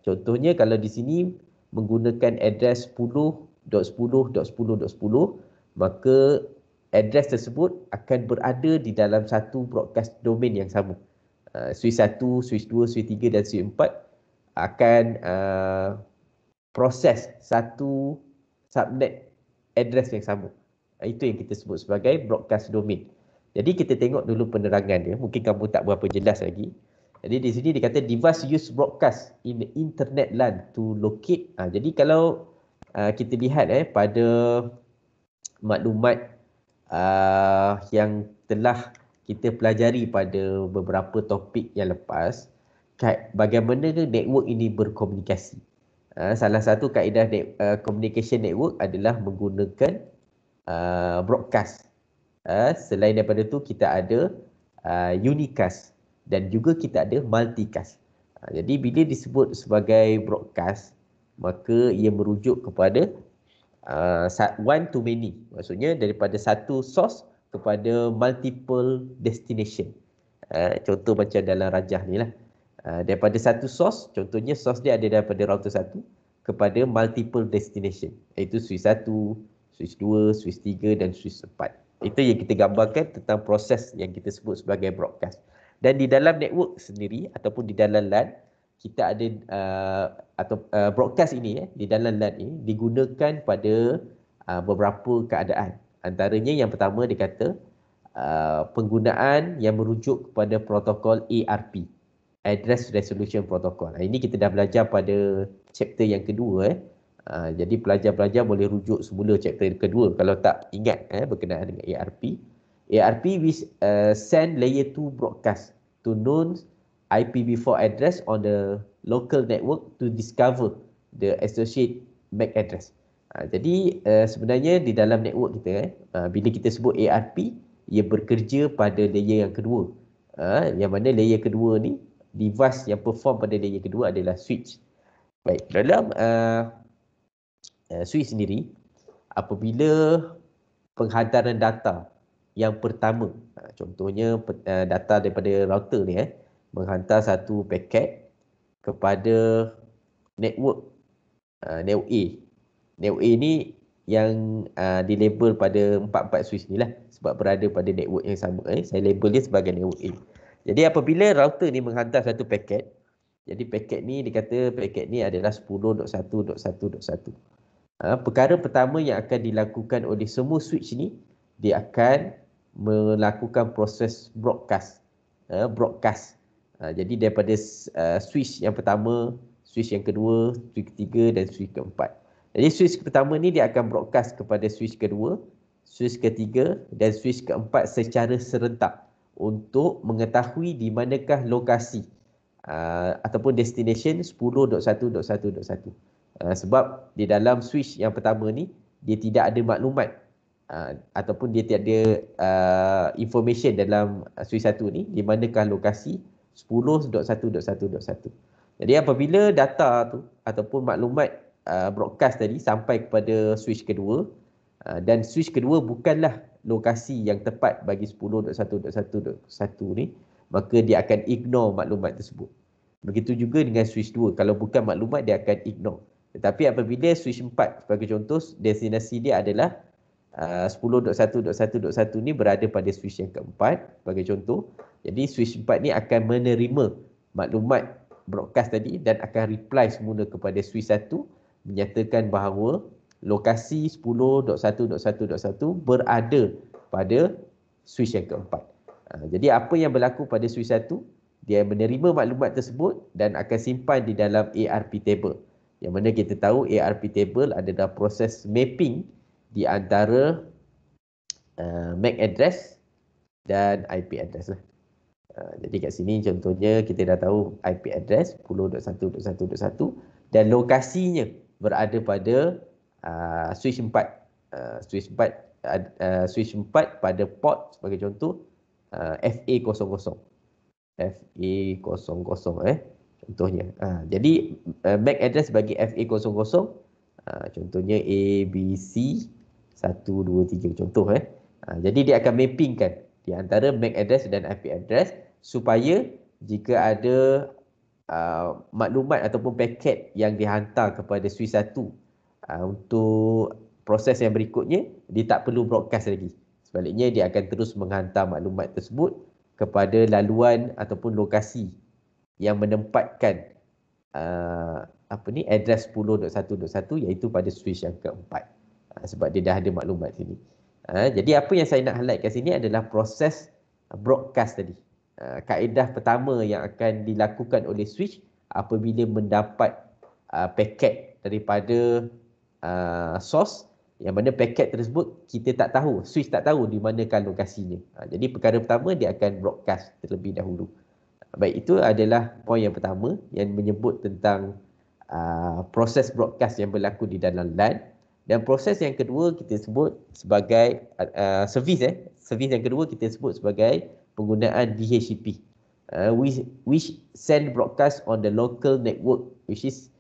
Contohnya kalau di sini menggunakan address 10.10.10.10, maka address tersebut akan berada di dalam satu broadcast domain yang sama. Switch 1, switch 2, switch 3 dan switch 4 akan proses satu subnet address yang sama. Itu yang kita sebut sebagai broadcast domain. Jadi kita tengok dulu penerangan dia. Mungkin kamu tak berapa jelas lagi. Jadi di sini dikata device use broadcast in the internet LAN to locate. Jadi kalau kita lihat pada maklumat yang telah kita pelajari pada beberapa topik yang lepas, bagaimana network ini berkomunikasi. Salah satu kaedah communication network adalah menggunakan broadcast. Selain daripada itu kita ada unicast dan juga kita ada multicast. Jadi bila disebut sebagai broadcast, maka ia merujuk kepada one to many. Maksudnya daripada satu source kepada multiple destination. Contoh macam dalam rajah ni lah. Daripada satu source, contohnya source dia ada daripada router 1 kepada multiple destination. Iaitu switch 1, switch 2, switch 3 dan switch 4. Itu yang kita gambarkan tentang proses yang kita sebut sebagai broadcast. Dan di dalam network sendiri ataupun di dalam LAN, kita ada broadcast ini di dalam LAN ini digunakan pada beberapa keadaan. Antaranya yang pertama dia kata penggunaan yang merujuk kepada protokol ARP, Address Resolution Protocol. Ini kita dah belajar pada chapter yang kedua. Jadi pelajar-pelajar boleh rujuk semula chapter kedua kalau tak ingat berkenaan dengan ARP. ARP we send layer 2 broadcast to known IPv4 address on the local network to discover the associate MAC address. Jadi sebenarnya di dalam network kita bila kita sebut ARP, ia bekerja pada layer yang kedua. Yang mana layer kedua ni, device yang perform pada layer kedua adalah switch. Baik, dalam switch sendiri, apabila penghantaran data yang pertama, contohnya data daripada router ni menghantar satu paket kepada network network A. Network A ni yang dilabel pada 44 switch ni lah sebab berada pada network yang sama. Saya label dia sebagai network A. Jadi apabila router ni menghantar satu paket, jadi paket ni dikata paket ni adalah 10.1.1.1. Perkara pertama yang akan dilakukan oleh semua switch ni, dia akan melakukan proses broadcast. Jadi daripada switch yang pertama, switch yang kedua, switch ketiga dan switch keempat. Jadi switch pertama ni dia akan broadcast kepada switch kedua, switch ketiga dan switch keempat secara serentak untuk mengetahui di manakah lokasi ataupun destination 10.1.1.1. Sebab di dalam switch yang pertama ni dia tidak ada maklumat ataupun dia tiada information dalam switch 1 ni di manakah lokasi 10.1.1.1. Jadi apabila data tu ataupun maklumat broadcast tadi sampai kepada switch kedua dan switch kedua bukanlah lokasi yang tepat bagi 10.1.1.1 ni, maka dia akan ignore maklumat tersebut. Begitu juga dengan switch 2, kalau bukan maklumat dia akan ignore. Tetapi apabila switch 4 sebagai contoh, destinasi dia adalah 10.1.1.1 ni berada pada switch yang keempat sebagai contoh. Jadi switch 4 ni akan menerima maklumat broadcast tadi dan akan reply semula kepada switch 1 menyatakan bahawa lokasi 10.1.1.1 berada pada switch yang keempat. Jadi apa yang berlaku pada switch 1, dia menerima maklumat tersebut dan akan simpan di dalam ARP table. Yang mana kita tahu ARP table adalah proses mapping di antara MAC address dan IP address lah. Jadi kat sini contohnya kita dah tahu IP address 10.1.1.1 dan lokasinya berada pada switch 4. Switch 4 pada port sebagai contoh FA00. FA00 contohnya. Jadi MAC address bagi FA00 contohnya ABC 1, 2, 3 contoh. Jadi dia akan mappingkan di antara MAC address dan IP address supaya jika ada maklumat ataupun paket yang dihantar kepada switch 1 untuk proses yang berikutnya, dia tak perlu broadcast lagi. Sebaliknya, dia akan terus menghantar maklumat tersebut kepada laluan ataupun lokasi yang menempatkan address 10.1.1 iaitu pada switch yang keempat. Sebab dia dah ada maklumat sini. Jadi apa yang saya nak highlight kat sini adalah proses broadcast tadi. Kaedah pertama yang akan dilakukan oleh switch apabila mendapat paket daripada source, yang mana paket tersebut kita tak tahu, switch tak tahu di manakah lokasinya. Jadi perkara pertama dia akan broadcast terlebih dahulu. Baik, itu adalah poin yang pertama yang menyebut tentang proses broadcast yang berlaku di dalam LAN. Dan proses yang kedua kita sebut sebagai servis. Servis yang kedua kita sebut sebagai penggunaan DHCP, which send broadcast on the local network, which is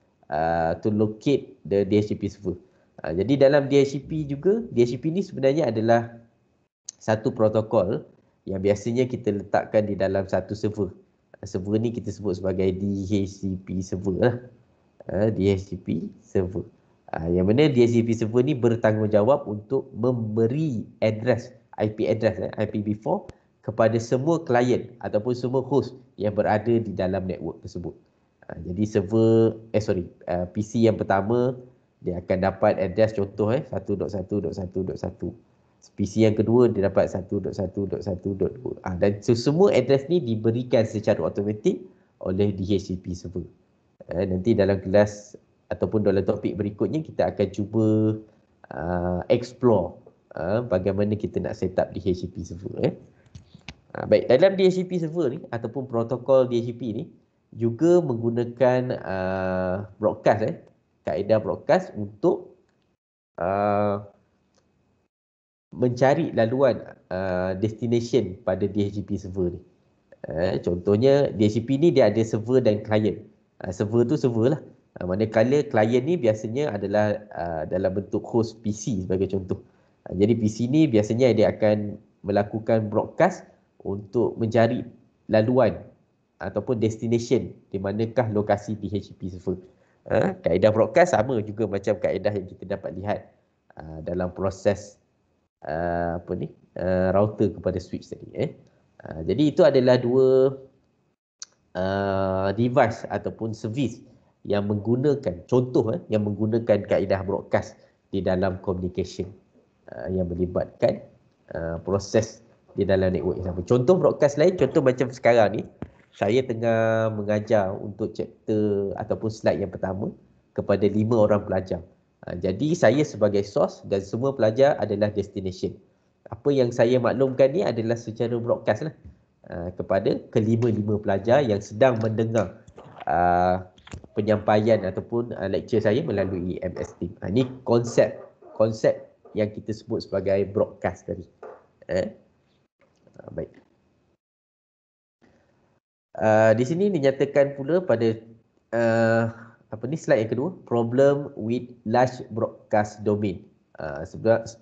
to locate the DHCP server. Jadi dalam DHCP juga, DHCP ni sebenarnya adalah satu protokol yang biasanya kita letakkan di dalam satu server. Server ni kita sebut sebagai DHCP server lah. DHCP server. Yang mana DHCP server ni bertanggungjawab untuk memberi address, IP address, IPv4 kepada semua klien ataupun semua host yang berada di dalam network tersebut. Jadi server, PC yang pertama dia akan dapat address contoh 1.1.1.1. PC yang kedua dia dapat 1.1.1.2. Dan semua address ni diberikan secara automatik oleh DHCP server. Nanti dalam kelas ataupun dalam topik berikutnya kita akan cuba explore bagaimana kita nak set up DHCP server. Baik, dalam DHCP server ni ataupun protokol DHCP ni juga menggunakan broadcast, kaedah broadcast untuk mencari laluan destination pada DHCP server ni. Contohnya DHCP ni dia ada server dan klien. Server tu server lah. Manakala klien ni biasanya adalah dalam bentuk host PC sebagai contoh. Jadi PC ni biasanya dia akan melakukan broadcast untuk mencari laluan ataupun destination di manakah lokasi DHCP server. Kaedah broadcast sama juga macam kaedah yang kita dapat lihat dalam proses router kepada switch tadi. Jadi itu adalah dua device ataupun servis yang menggunakan yang menggunakan kaedah broadcast di dalam communication yang melibatkan proses di dalam network yang sama. Contoh broadcast lain, contoh macam sekarang ni saya tengah mengajar untuk chapter ataupun slide yang pertama kepada 5 orang pelajar. Jadi saya sebagai source dan semua pelajar adalah destination. Apa yang saya maklumkan ni adalah secara broadcast lah kepada kelima-lima pelajar yang sedang mendengar penyampaian ataupun lecture saya melalui MS Teams. Ini konsep yang kita sebut sebagai broadcast tadi. Baik. Di sini dinyatakan pula pada slide yang kedua, problem with large broadcast domain.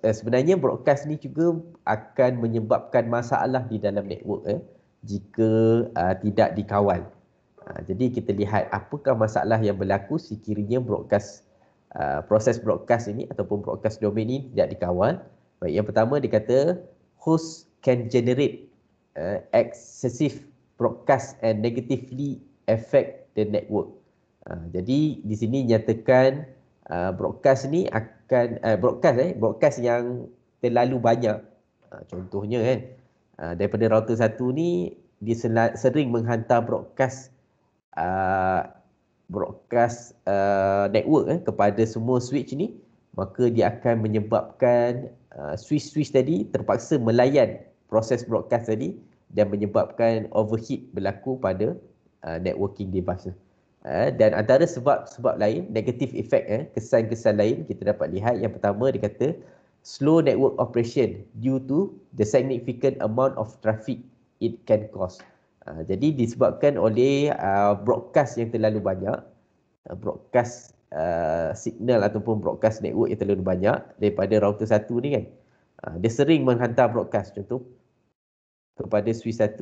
Sebenarnya broadcast ni juga akan menyebabkan masalah di dalam network jika tidak dikawal. Jadi kita lihat apakah masalah yang berlaku sekiranya proses broadcast ini ataupun broadcast domain ini tidak dikawal. Baik, yang pertama dia kata host can generate excessive broadcast and negatively affect the network. Jadi di sini nyatakan broadcast ni akan broadcast yang terlalu banyak. Contohnya daripada router 1 ni dia sering menghantar broadcast network kepada semua switch ni, maka dia akan menyebabkan switch tadi terpaksa melayan proses broadcast tadi dan menyebabkan overheat berlaku pada networking device. Dan antara sebab lain, negative effect, kesan-kesan lain kita dapat lihat. Yang pertama dia kata slow network operation due to the significant amount of traffic it can cause. Jadi disebabkan oleh broadcast yang terlalu banyak, broadcast signal ataupun broadcast network yang terlalu banyak daripada router 1 ni kan. Dia sering menghantar broadcast, contoh kepada switch 1,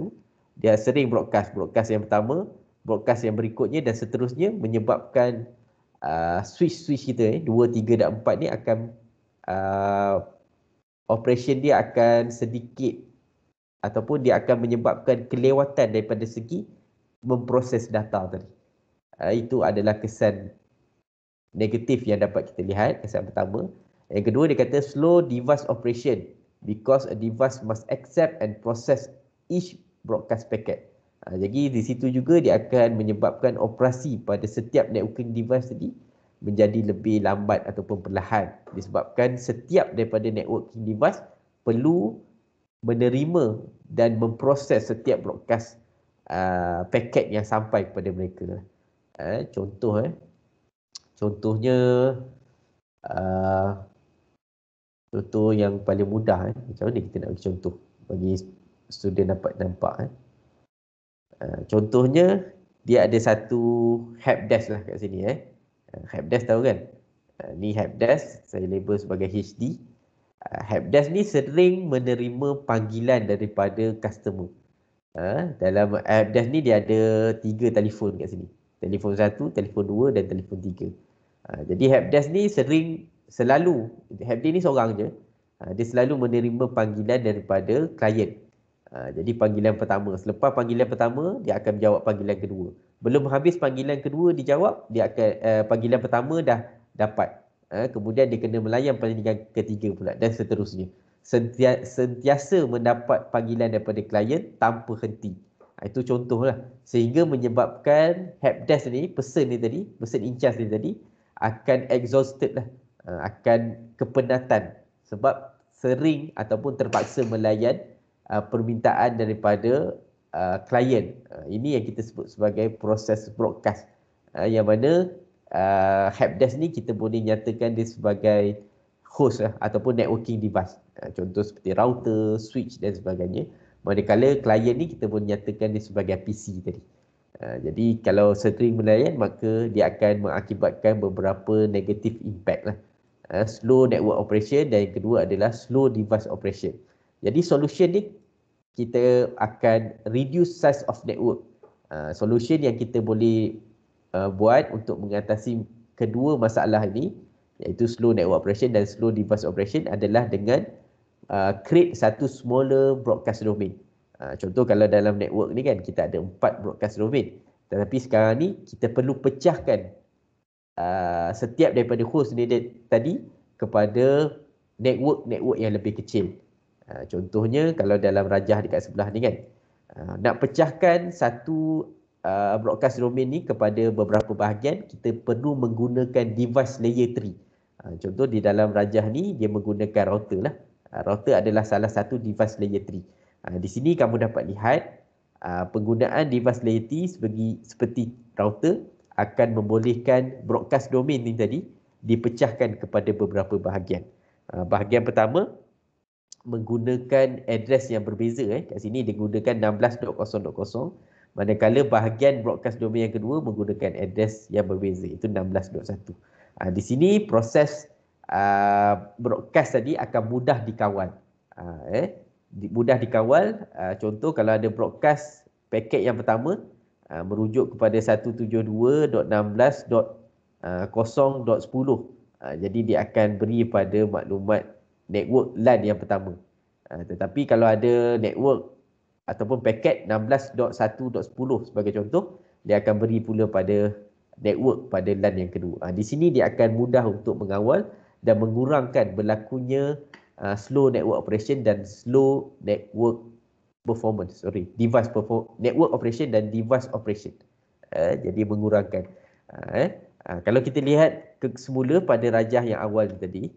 dia sering broadcast yang pertama broadcast yang berikutnya dan seterusnya, menyebabkan switch kita 2, 3 dan 4 ni akan operation dia akan sedikit ataupun dia akan menyebabkan kelewatan daripada segi memproses data tadi. Itu adalah kesan negatif yang dapat kita lihat, kesan pertama. Yang kedua, dia kata slow device operation because a device must accept and process each broadcast packet. Jadi di situ juga dia akan menyebabkan operasi pada setiap networking device tadi menjadi lebih lambat ataupun perlahan, disebabkan setiap daripada networking device perlu menerima dan memproses setiap broadcast paket yang sampai kepada mereka. Contohnya contoh yang paling mudah. Macam mana kita nak bagi contoh bagi student dapat nampak. Contohnya dia ada satu helpdesk lah kat sini. Helpdesk tahu kan? Ni helpdesk, saya label sebagai HD. Helpdesk ni sering menerima panggilan daripada customer. Dalam helpdesk ni dia ada 3 telefon kat sini. Telefon 1, telefon 2 dan telefon 3. Jadi helpdesk ni selalu, helpdesk ni seorang je. Dia selalu menerima panggilan daripada klien. Jadi panggilan pertama, selepas panggilan pertama dia akan menjawab panggilan kedua. Belum habis panggilan kedua dijawab, dia akan panggilan pertama dah dapat. Kemudian dia kena melayan panggilan ketiga pula dan seterusnya. Sentiasa mendapat panggilan daripada klien tanpa henti. Itu contohlah. Sehingga menyebabkan helpdesk ni, person in charge ni tadi akan exhausted lah. Akan kepenatan sebab sering ataupun terpaksa melayan permintaan daripada klien. Ini yang kita sebut sebagai proses broadcast. Yang mana helpdesk ni kita boleh nyatakan dia sebagai host ataupun networking device. Contoh seperti router, switch dan sebagainya. Manakala klien ni kita boleh nyatakan dia sebagai PC tadi. Jadi kalau sering melayan, maka dia akan mengakibatkan beberapa negative impact lah. Slow network operation dan yang kedua adalah slow device operation. Jadi solution ni kita akan reduce size of network. Solution yang kita boleh buat untuk mengatasi kedua masalah ini, iaitu slow network operation dan slow device operation, adalah dengan create satu smaller broadcast domain. Contoh kalau dalam network ni kan kita ada 4 broadcast domain. Tetapi sekarang ni kita perlu pecahkan setiap daripada host ni tadi kepada network yang lebih kecil. Contohnya kalau dalam rajah dekat sebelah ni kan, nak pecahkan satu broadcast domain ni kepada beberapa bahagian, kita perlu menggunakan device layer 3. Contoh di dalam rajah ni dia menggunakan router lah. Router adalah salah satu device layer 3. Di sini kamu dapat lihat penggunaan device layer 3 seperti router akan membolehkan broadcast domain ni tadi dipecahkan kepada beberapa bahagian. Bahagian pertama menggunakan address yang berbeza. Kat sini digunakan 16.0.0, manakala bahagian broadcast domain yang kedua menggunakan address yang berbeza, itu 16.1. Di sini proses broadcast tadi akan mudah dikawal. Mudah dikawal. Contoh kalau ada broadcast paket yang pertama merujuk kepada 172.16.0.10. Jadi dia akan beri pada maklumat network LAN yang pertama. Tetapi kalau ada network ataupun paket 16.1.10 sebagai contoh, dia akan beri pula pada network pada LAN yang kedua. Di sini dia akan mudah untuk mengawal dan mengurangkan berlakunya slow network operation dan slow network performance. Network operation dan device operation. Jadi mengurangkan. Kalau kita lihat semula pada rajah yang awal tadi,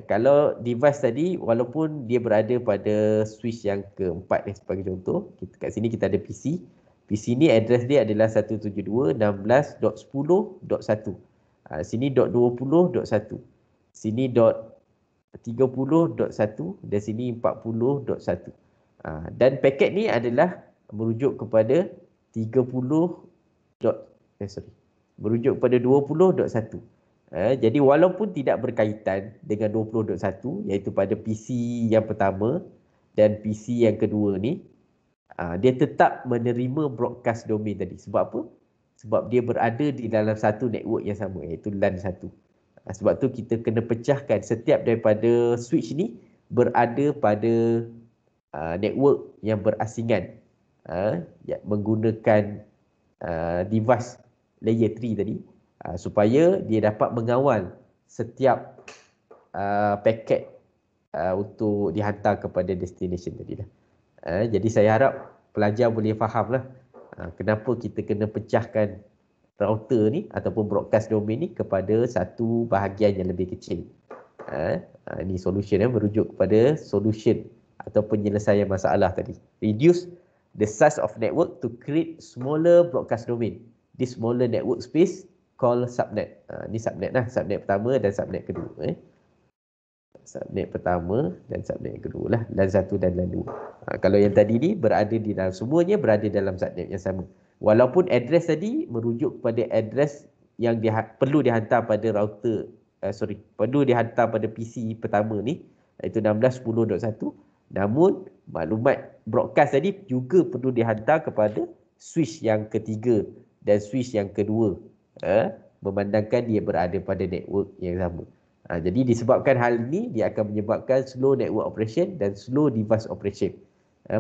kalau device tadi walaupun dia berada pada switch yang keempat sebagai contoh, kat sini kita ada PC. PC ni address dia adalah 172.16.10.1. Sini .20.1. Sini .30.1 dan sini 40.1. Dan paket ni adalah merujuk kepada 20.1. Jadi walaupun tidak berkaitan dengan 20.1, iaitu pada PC yang pertama dan PC yang kedua ni, dia tetap menerima broadcast domain tadi. Sebab apa? Sebab dia berada di dalam satu network yang sama, iaitu LAN 1. Sebab tu kita kena pecahkan setiap daripada switch ni berada pada network yang berasingan, menggunakan device layer 3 tadi, supaya dia dapat mengawal setiap paket untuk dihantar kepada destination tadi lah. Jadi saya harap pelajar boleh faham lah kenapa kita kena pecahkan router ni ataupun broadcast domain ni kepada satu bahagian yang lebih kecil. Ini solution merujuk kepada solution atau penyelesaian masalah tadi. Reduce the size of network to create smaller broadcast domain. This smaller network space called subnet. Ini subnet lah, subnet pertama dan subnet kedua. Subnet pertama dan subnet kedua lah, LAN 1 dan LAN 2. Kalau yang tadi ni berada di dalam, semuanya berada dalam subnet yang sama. Walaupun address tadi merujuk kepada address yang perlu dihantar pada router, perlu dihantar pada PC pertama ni, iaitu 16.10.1. Namun maklumat broadcast tadi juga perlu dihantar kepada switch yang ketiga dan switch yang kedua, memandangkan dia berada pada network yang sama. Jadi disebabkan hal ini, dia akan menyebabkan slow network operation dan slow device operation.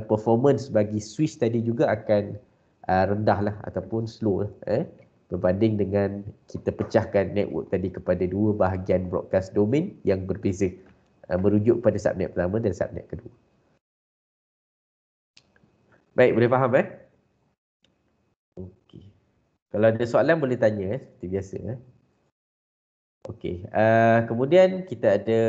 Performance bagi switch tadi juga akan rendah lah ataupun slow berbanding dengan kita pecahkan network tadi kepada dua bahagian broadcast domain yang berbeza, merujuk pada subnet pertama dan subnet kedua. Baik, boleh faham Okey. Kalau ada soalan boleh tanya seperti biasa Okey, kemudian kita ada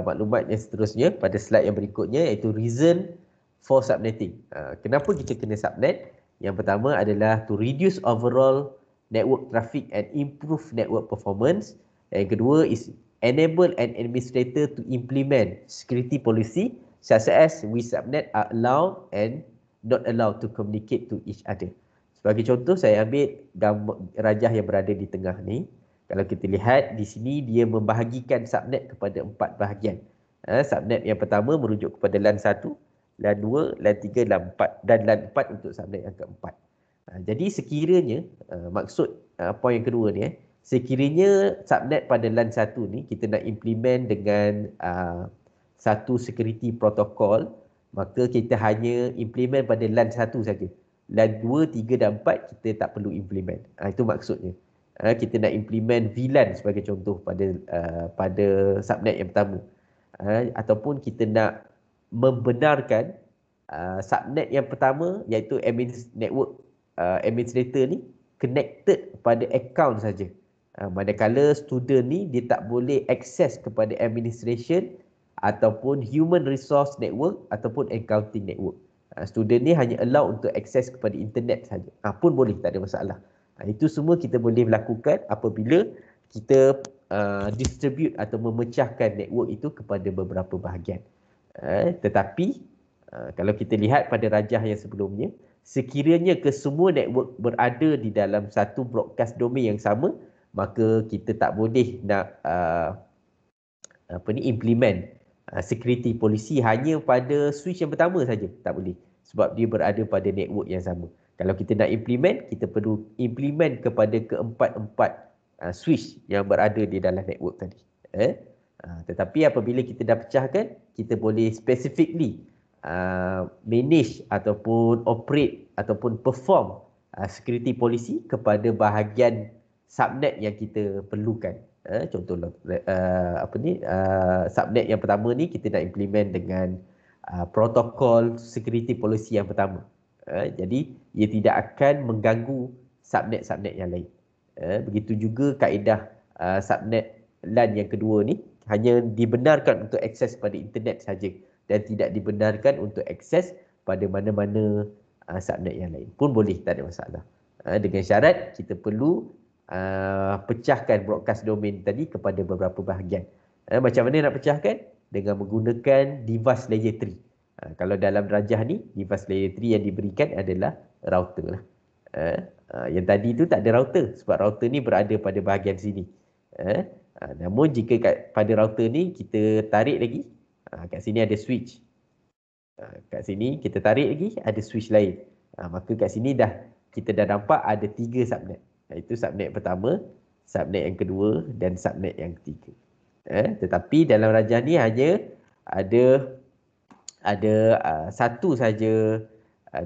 maklumat yang seterusnya pada slide yang berikutnya, iaitu reason for subnetting. Kenapa kita kena subnet? Yang pertama adalah to reduce overall network traffic and improve network performance. Yang kedua is enable an administrator to implement security policy such as we subnet are allowed and not allowed to communicate to each other. Sebagai contoh, saya ambil gambar rajah yang berada di tengah ni. Kalau kita lihat di sini, dia membahagikan subnet kepada 4 bahagian. Subnet yang pertama merujuk kepada LAN 1, LAN 2, LAN 3, LAN 4 dan LAN 4 untuk subnet yang keempat. Jadi sekiranya, maksud poin yang kedua ni, sekiranya subnet pada LAN 1 ni kita nak implement dengan satu security protocol, maka kita hanya implement pada LAN 1 saja. LAN 2, 3 dan 4 kita tak perlu implement. Itu maksudnya. Kita nak implement VLAN sebagai contoh pada subnet yang pertama, ataupun kita nak membenarkan subnet yang pertama, iaitu network administrator ni connected pada account saja, manakala student ni dia tak boleh akses kepada administration ataupun human resource network ataupun accounting network. Student ni hanya allow untuk akses kepada internet saja, pun boleh, tak ada masalah. Itu semua kita boleh lakukan apabila kita distribute atau memecahkan network itu kepada beberapa bahagian. Tetapi kalau kita lihat pada rajah yang sebelumnya, sekiranya kesemua network berada di dalam satu broadcast domain yang sama, maka kita tak boleh nak implement security policy hanya pada switch yang pertama saja, tak boleh, sebab dia berada pada network yang sama. Kalau kita nak implement, kita perlu implement kepada keempat-empat switch yang berada di dalam network tadi. Tetapi apabila kita dah pecahkan, kita boleh specifically manage ataupun operate ataupun perform security policy kepada bahagian subnet yang kita perlukan. Contoh subnet yang pertama ni kita nak implement dengan protokol security policy yang pertama. Jadi ia tidak akan mengganggu subnet-subnet yang lain. Begitu juga kaedah subnet LAN yang kedua ni hanya dibenarkan untuk akses pada internet saja dan tidak dibenarkan untuk akses pada mana-mana subnet yang lain. Pun boleh, tak ada masalah. Dengan syarat kita perlu pecahkan broadcast domain tadi kepada beberapa bahagian. Macam mana nak pecahkan? Dengan menggunakan device layer 3. Kalau dalam rajah ni, device layer 3 yang diberikan adalah router lah. Yang tadi tu tak ada router, sebab router ni berada pada bahagian sini. Namun jika pada router ni kita tarik lagi, kat sini ada switch. Kat sini kita tarik lagi ada switch lain. Maka kat sini kita dah nampak ada 3 subnet. Iaitu subnet pertama, subnet yang kedua dan subnet yang ketiga. Tetapi dalam rajah ni hanya ada satu saja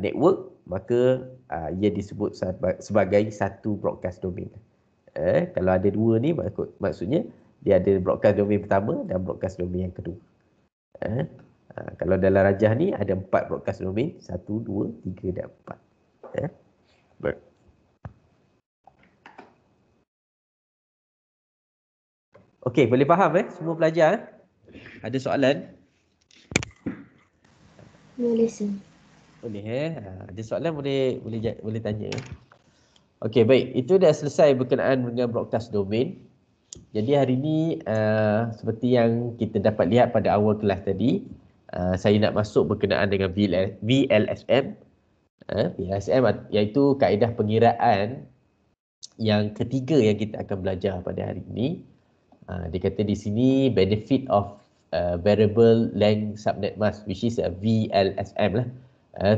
network, maka ia disebut sebagai satu broadcast domain. Kalau ada dua ni maksudnya dia ada broadcast domain pertama dan broadcast domain yang kedua. Kalau dalam rajah ni ada 4 broadcast domain, 1, 2, 3 dan 4. Baik. Okey, boleh faham semua pelajar? Ada soalan? Boleh, sir. Boleh ada soalan boleh tanya. Okey, baik. Itu dah selesai berkenaan dengan broadcast domain. Jadi hari ini seperti yang kita dapat lihat pada awal kelas tadi, saya nak masuk berkenaan dengan VLSM. VLSM iaitu kaedah pengiraan yang ketiga yang kita akan belajar pada hari ini. Dia kata di sini benefit of variable length subnet mask, which is VLSM lah.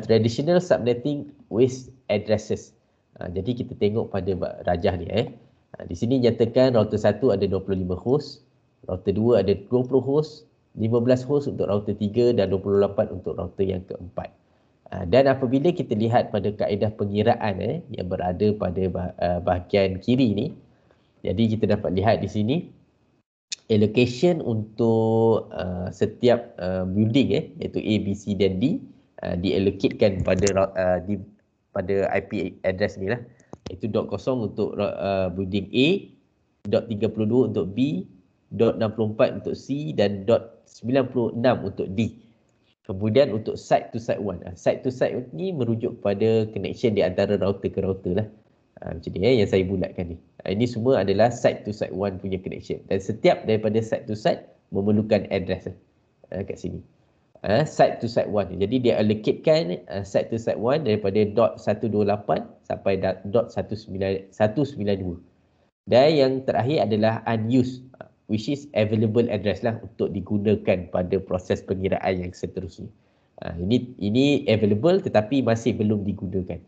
Traditional subnetting with addresses. Jadi kita tengok pada rajah ni. Di sini nyatakan router 1 ada 25 host, router 2 ada 20 host, 15 host untuk router 3 dan 28 untuk router yang keempat. Dan apabila kita lihat pada kaedah pengiraan yang berada pada bahagian kiri ni, jadi kita dapat lihat di sini allocation untuk setiap building iaitu A, B, C dan D diallocatkan pada IP address ni lah, iaitu .0 untuk building A, .32 untuk B, .64 untuk C dan .96 untuk D. Kemudian untuk site to site 1. Site to site ni merujuk kepada connection di antara router ke router lah. Macam ni yang saya bulatkan ni. Ini semua adalah site to site 1 punya connection. Dan setiap daripada site to site memerlukan address kat sini. Site to site 1. Jadi dia allocatekan site to site 1 daripada .128 sampai .192. Dan yang terakhir adalah unused, which is available address lah untuk digunakan pada proses pengiraan yang seterusnya. Ini available tetapi masih belum digunakan.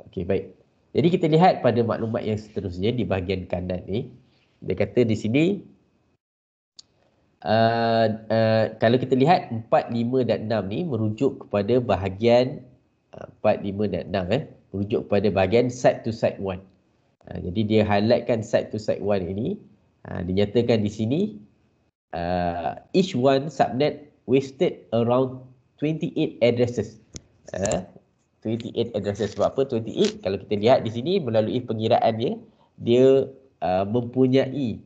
Okey, baik. Jadi kita lihat pada maklumat yang seterusnya di bahagian kanan ni. Dia kata di sini kalau kita lihat 4, 5 dan 6 ni merujuk kepada bahagian 4, 5 dan 6 merujuk kepada bahagian site to site 1. Jadi dia highlightkan site to site 1 ini. Dinyatakan di sini each one subnet wasted around 28 addresses. 28 addresses. Sebab apa 28? Kalau kita lihat di sini melalui pengiraannya, dia mempunyai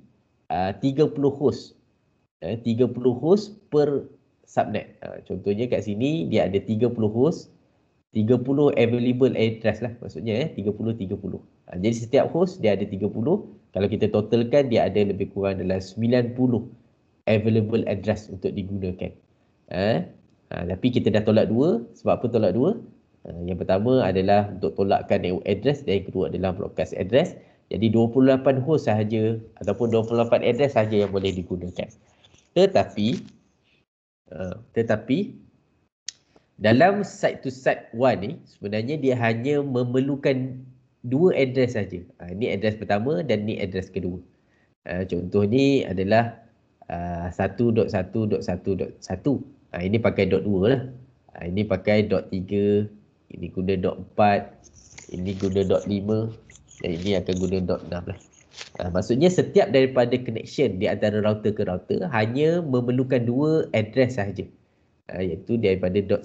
30 host. 30 host per subnet. Contohnya kat sini dia ada 30 host, 30 available address lah maksudnya 30. Jadi setiap host dia ada 30. Kalau kita totalkan dia ada lebih kurang dalam 90 available address untuk digunakan. Tapi kita dah tolak 2. Sebab apa tolak 2? Yang pertama adalah untuk tolakkan network address dan yang kedua adalah broadcast address. Jadi 28 host sahaja ataupun 28 address sahaja yang boleh digunakan. Tetapi dalam site to site 1 ni sebenarnya dia hanya memerlukan 2 address saja. Ini address pertama dan ni address kedua. Contoh ni adalah 1.1.1.1. Ini pakai .2 lah. Ini pakai .3, ini guna .4, ini guna .5 dan ini akan guna .6 lah. Maksudnya setiap daripada connection di antara router ke router hanya memerlukan 2 address sahaja. Iaitu daripada .1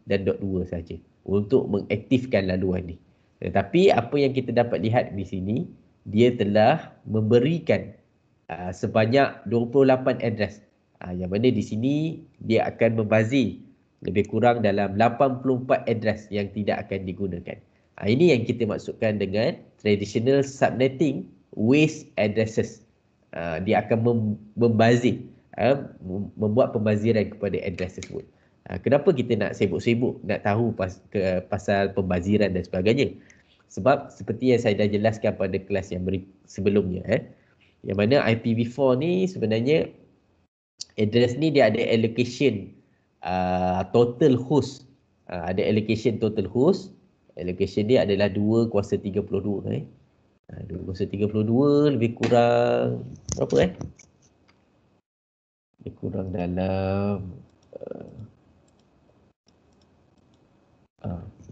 dan .2 sahaja untuk mengaktifkan laluan ni. Tetapi apa yang kita dapat lihat di sini, dia telah memberikan sebanyak 28 address. Yang mana di sini dia akan membazir lebih kurang dalam 84 address yang tidak akan digunakan. Ini yang kita maksudkan dengan traditional subnetting with addresses. Dia akan membazir, membuat pembaziran kepada address tersebut. Kenapa kita nak sibuk-sibuk nak tahu pasal pembaziran dan sebagainya? Sebab seperti yang saya dah jelaskan pada kelas yang sebelumnya, yang mana IPv4 ni sebenarnya address ni dia ada allocation total host. Ada allocation total host. Allocation dia adalah 2 kuasa 32. 2 kuasa 32 lebih kurang berapa lebih kurang dalam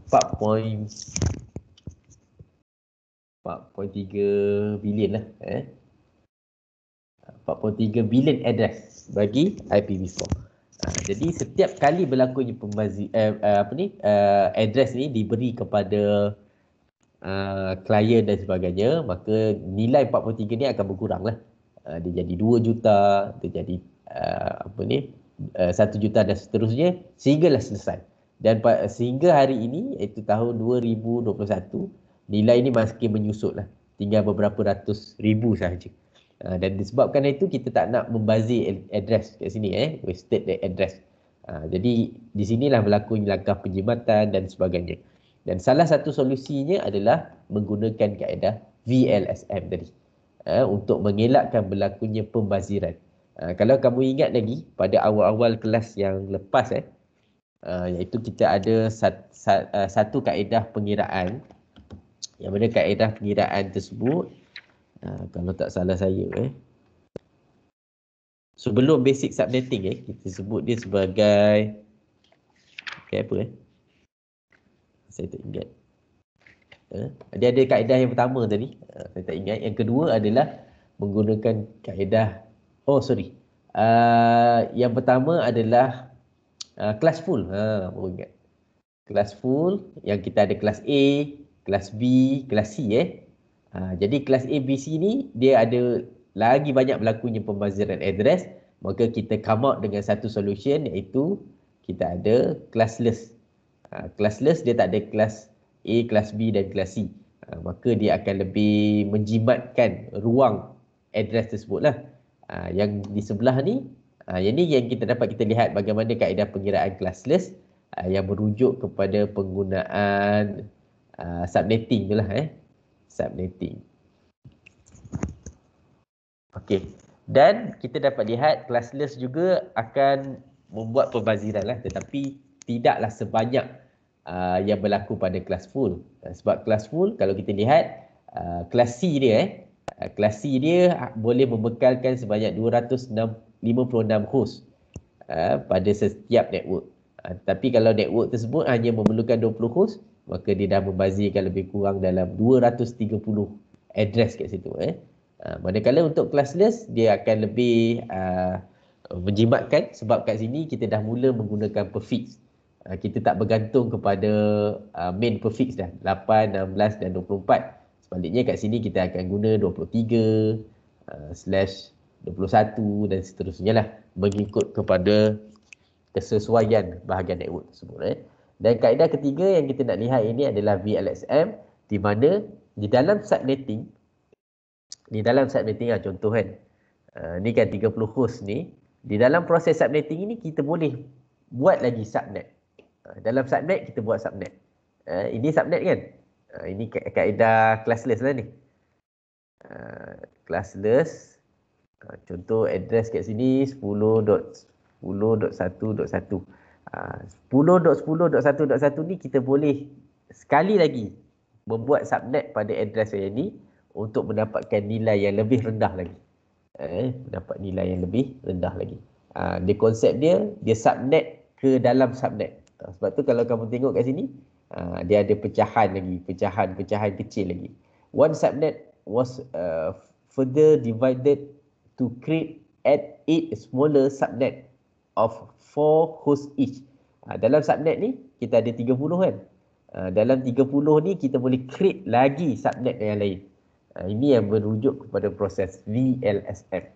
4.3 bilion lah. 4.3 bilion address bagi IPv4. Jadi setiap kali berlakunya address ni diberi kepada klien dan sebagainya, maka nilai 43 ni akan berkurang lah. Dia jadi 2 juta, dia jadi 1 juta dan seterusnya sehinggalah selesai. Dan sehingga hari ini, iaitu tahun 2021, nilai ini masih menyusut lah. Tinggal beberapa ratus ribu sahaja. Dan disebabkan itu kita tak nak membazir address kat sini, wasted address. Jadi di sinilah berlaku langkah penjimatan dan sebagainya. Dan salah satu solusinya adalah menggunakan kaedah VLSM tadi. Untuk mengelakkan berlakunya pembaziran. Kalau kamu ingat lagi pada awal-awal kelas yang lepas, iaitu kita ada satu kaedah pengiraan, yang mana kaedah pengiraan tersebut, kalau tak salah saya, sebelum basic subnetting, kita sebut dia sebagai saya tak ingat. Dia ada kaedah yang pertama tadi, saya tak ingat. Yang kedua adalah menggunakan kaedah, yang pertama adalah kelas full. Baru ingat. Kelas full, yang kita ada kelas A, kelas B, kelas C. Jadi kelas A, B, C ni dia ada lagi banyak berlakunya pembaziran address, maka kita come out dengan satu solution, iaitu kita ada classless. Classless dia tak ada kelas A, kelas B dan kelas C. Maka dia akan lebih menjimatkan ruang address tersebut lah. Yang di sebelah ni, yang ni yang kita dapat kita lihat bagaimana kaedah pengiraan classless yang merujuk kepada penggunaan subnetting tu lah. Subnetting. Okey. Dan kita dapat lihat classless juga akan membuat pembaziran lah, tetapi tidaklah sebanyak yang berlaku pada kelas full. Sebab kelas full, kalau kita lihat kelas C dia, kelas C dia boleh membekalkan sebanyak 256 host pada setiap network. Tapi kalau network tersebut hanya memerlukan 20 host, maka dia dah membazirkan lebih kurang dalam 230 address kat situ. Manakala untuk classless, dia akan lebih menjimatkan, sebab kat sini kita dah mula menggunakan prefix. Kita tak bergantung kepada main prefix dah, 8, 16 dan 24. Sebaliknya kat sini kita akan guna 23, /21 dan seterusnya lah, mengikut kepada kesesuaian bahagian network tersebut. Dan kaedah ketiga yang kita nak lihat ini adalah VLSM, di mana di dalam subnetting, contoh kan, ni kan 30 host ni, di dalam proses subnetting ini kita boleh buat lagi subnet. Dalam subnet kita buat subnet. Ini subnet kan? Ini kaedah classless lah ni. Classless. Contoh address kat sini 10.10.1.1. 10.10.1.1 ni kita boleh sekali lagi membuat subnet pada address yang ni untuk mendapatkan nilai yang lebih rendah lagi. Dapat nilai yang lebih rendah lagi. Dia konsep dia subnet ke dalam subnet. Sebab tu kalau kamu tengok kat sini, dia ada pecahan lagi, pecahan kecil lagi. One subnet was further divided to create 8 smaller subnet of 4 hosts each. Dalam subnet ni kita ada 30 kan. Dalam 30 ni kita boleh create lagi subnet yang lain. Ini yang merujuk kepada proses VLSM.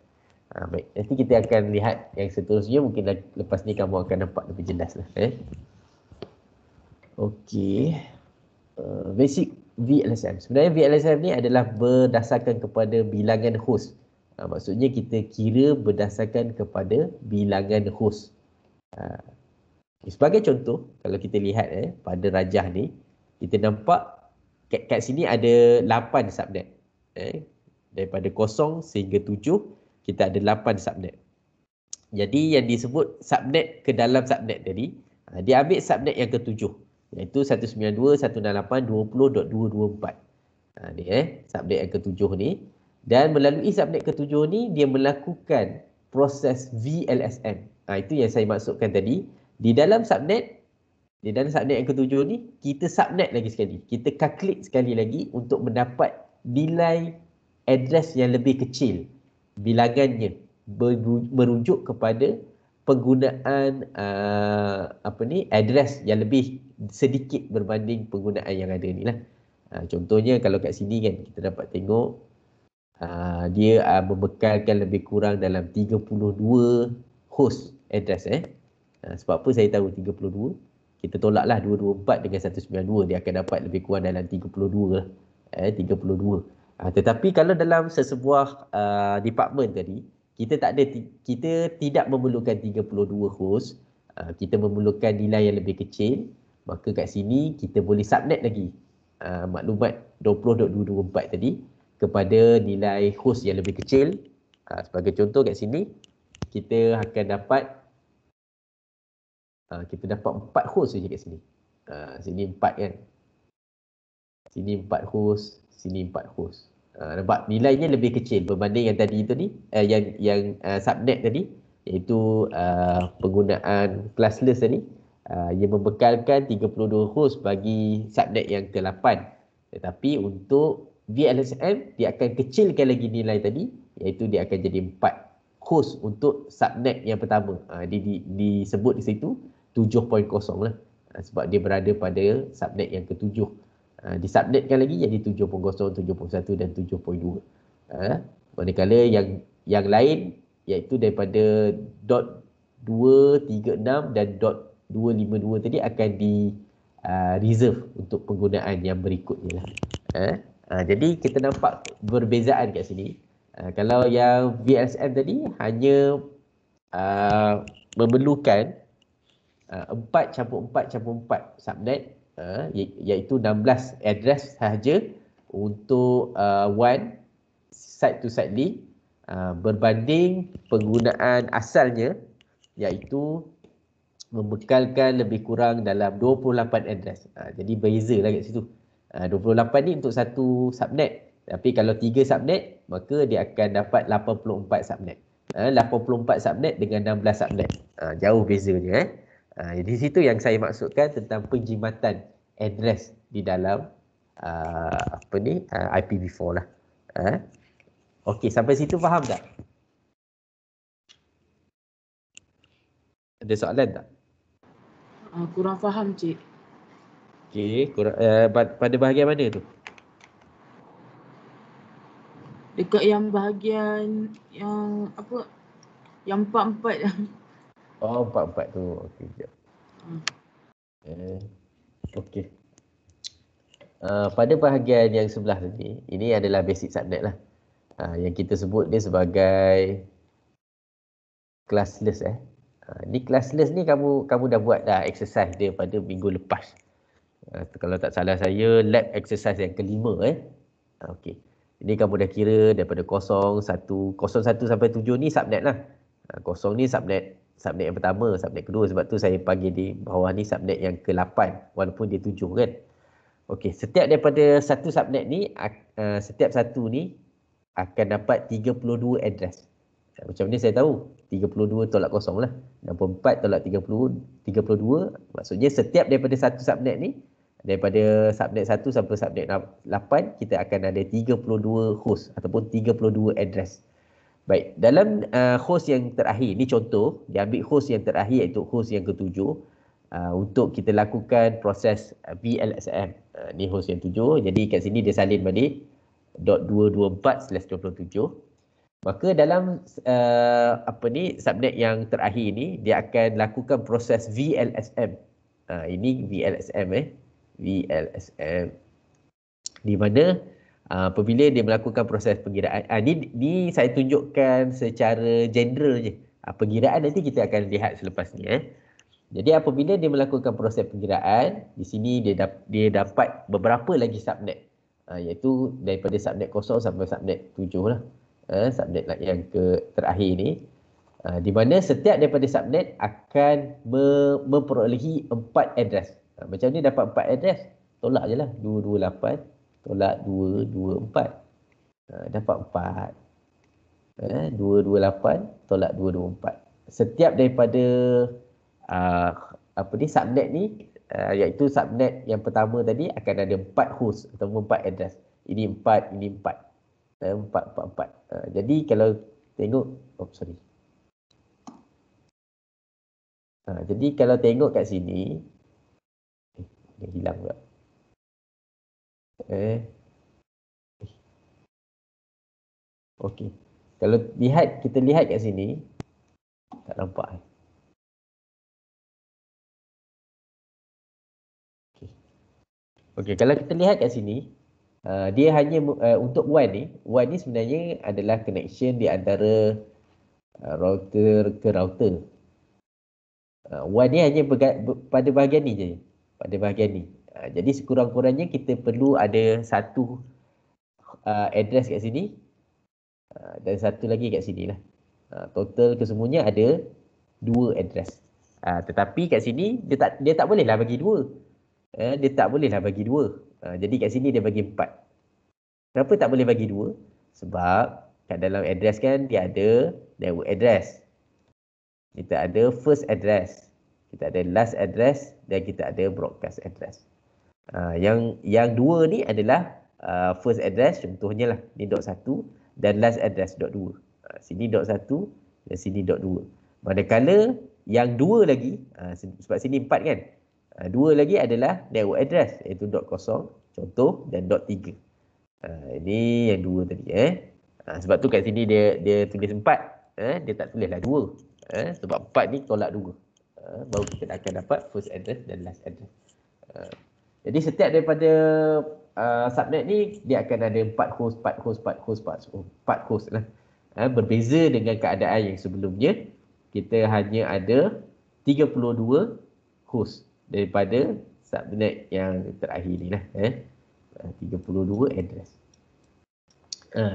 Baik, nanti kita akan lihat yang seterusnya, mungkin lepas ni kamu akan nampak lebih jelas lah. Okey. Basic VLSM. Sebenarnya VLSM ni adalah berdasarkan kepada bilangan host. Maksudnya kita kira berdasarkan kepada bilangan host. Sebagai contoh, kalau kita lihat pada rajah ni, kita nampak kat sini ada 8 subnet. Daripada 0 sehingga 7, kita ada 8 subnet. Jadi yang disebut subnet ke dalam subnet tadi, dia ambil subnet yang ketujuh, iaitu 192.168.20.224. Ni subnet yang ketujuh ni. Dan melalui subnet ketujuh ni, dia melakukan proses VLSM. Itu yang saya maksudkan tadi. Di dalam subnet yang ketujuh ni, kita subnet lagi sekali. Kita calculate sekali lagi untuk mendapat nilai address yang lebih kecil. Bilangannya merujuk kepada penggunaan address yang lebih sedikit berbanding penggunaan yang ada ni lah. Contohnya kalau kat sini kan kita dapat tengok dia membekalkan lebih kurang dalam 32 host address. Sebab apa saya tahu 32? Kita tolaklah 224 dengan 192, dia akan dapat lebih kurang dalam 32 lah. 32. Tetapi kalau dalam sesebuah department tadi, kita tidak memerlukan 32 host, kita memerlukan nilai yang lebih kecil, maka kat sini kita boleh subnet lagi maklumat 20.224 tadi kepada nilai host yang lebih kecil. Sebagai contoh kat sini, kita akan dapat 4 host saja kat sini. Sini 4 kan. Sini 4 host, sini 4 host. Nampak nilainya lebih kecil berbanding yang tadi itu ni, yang subnet tadi, iaitu penggunaan classless tadi. Ia membekalkan 32 host bagi subnet yang ke-8. Tetapi untuk VLSM, dia akan kecilkan lagi nilai tadi, iaitu dia akan jadi 4 host untuk subnet yang pertama. Disebut di situ 7.0 lah. Sebab dia berada pada subnet yang ke-7. Disubnetkan lagi jadi 7.0, 7.1 dan 7.2. Manakala yang lain iaitu daripada .236 dan .252 tadi akan di reserve untuk penggunaan yang berikutnya lah. Jadi kita nampak perbezaan kat sini. Kalau yang VLSM tadi hanya memerlukan 4/4/4 subnet, iaitu 16 address sahaja untuk one site to site link, berbanding penggunaan asalnya iaitu membekalkan lebih kurang dalam 28 address. Jadi bezalah kat situ. 28 ni untuk satu subnet. Tapi kalau 3 subnet, maka dia akan dapat 84 subnet. 84 subnet dengan 16 subnet. Jauh bezanya. Di situ yang saya maksudkan tentang penjimatan address di dalam IPv4 lah. Okey, sampai situ faham tak? Ada soalan tak? Kurang faham, Cik. Okey, pada bahagian mana tu? Dekat yang bahagian yang apa? Yang 44. Oh, 44 tu. Okey, sekejap. Okey. Pada bahagian yang sebelah tadi, ini adalah basic subnet lah. Yang kita sebut dia sebagai classless. Ni classless ni kamu dah buat dah exercise dia pada minggu lepas. Kalau tak salah saya, lab exercise yang kelima. Okey. Ini kamu dah kira daripada 01 sampai 7 ni subnet lah. 0 ni subnet yang pertama, subnet kedua. Sebab tu saya panggil di bawah ni subnet yang ke-8 walaupun dia 7 kan. Okey, setiap daripada satu subnet ni, setiap satu ni akan dapat 32 address. Macam ni saya tahu, 32 tolak 0 lah. 64 tolak 32, maksudnya setiap daripada satu subnet ni, daripada subnet 1 sampai subnet 8, kita akan ada 32 host ataupun 32 address. Baik, dalam host yang terakhir, ni contoh, dia ambil host yang terakhir iaitu host yang ke-7 untuk kita lakukan proses VLSM. Ni host yang 7, jadi kat sini dia salin balik .224/27. Maka dalam subnet yang terakhir ni, dia akan lakukan proses VLSM. Ini VLSM VLSM, di mana apabila dia melakukan proses pengiraan, ni saya tunjukkan secara general je. Pengiraan nanti kita akan lihat selepas ni. Jadi apabila dia melakukan proses pengiraan, di sini dia dapat beberapa lagi subnet, iaitu daripada subnet 0 sampai subnet 7 lah. Subnet yang terakhir ni. Di mana setiap daripada subnet akan memperolehi 4 address. Macam ni dapat 4 address, tolak je lah 228 tolak 224. Dapat 4. 228 tolak 224. Setiap daripada subnet ni, iaitu subnet yang pertama tadi akan ada 4 host atau 4 address. Ini 4, ini 4. 4, 4, 4. Jadi kalau tengok, jadi kalau tengok kat sini, dia hilang pula. Okey. Kalau kita lihat kat sini, tak nampak. Okey, kalau kita lihat kat sini, dia hanya untuk WAN ni sebenarnya adalah connection di antara router ke router. WAN ni hanya pada bahagian ni je. Pada bahagian ni. Jadi sekurang-kurangnya kita perlu ada satu address kat sini dan satu lagi kat sini lah. Total kesemuanya ada 2 address. Tetapi kat sini dia tak bolehlah bagi 2. Dia tak bolehlah bagi 2. Jadi kat sini dia bagi 4. Kenapa tak boleh bagi 2? Sebab kat dalam address kan dia ada network address. Kita ada first address, kita ada last address dan kita ada broadcast address. Yang 2 ni adalah first address, contohnya lah ni .1 dan last address .2. Sini .1 dan sini .2. Manakala yang 2 lagi, sebab sini 4 kan, 2 lagi adalah network address iaitu .0 contoh dan .3. Ini yang 2 tadi. Sebab tu kat sini dia tulis 4, dia tak tulislah 2. Sebab 4 ni tolak 2. Baru kita akan dapat first address dan last address. Jadi setiap daripada subnet ni dia akan ada 4 host lah. Berbeza dengan keadaan yang sebelumnya, kita hanya ada 32 host daripada subnet yang terakhir ni lah. 32 address.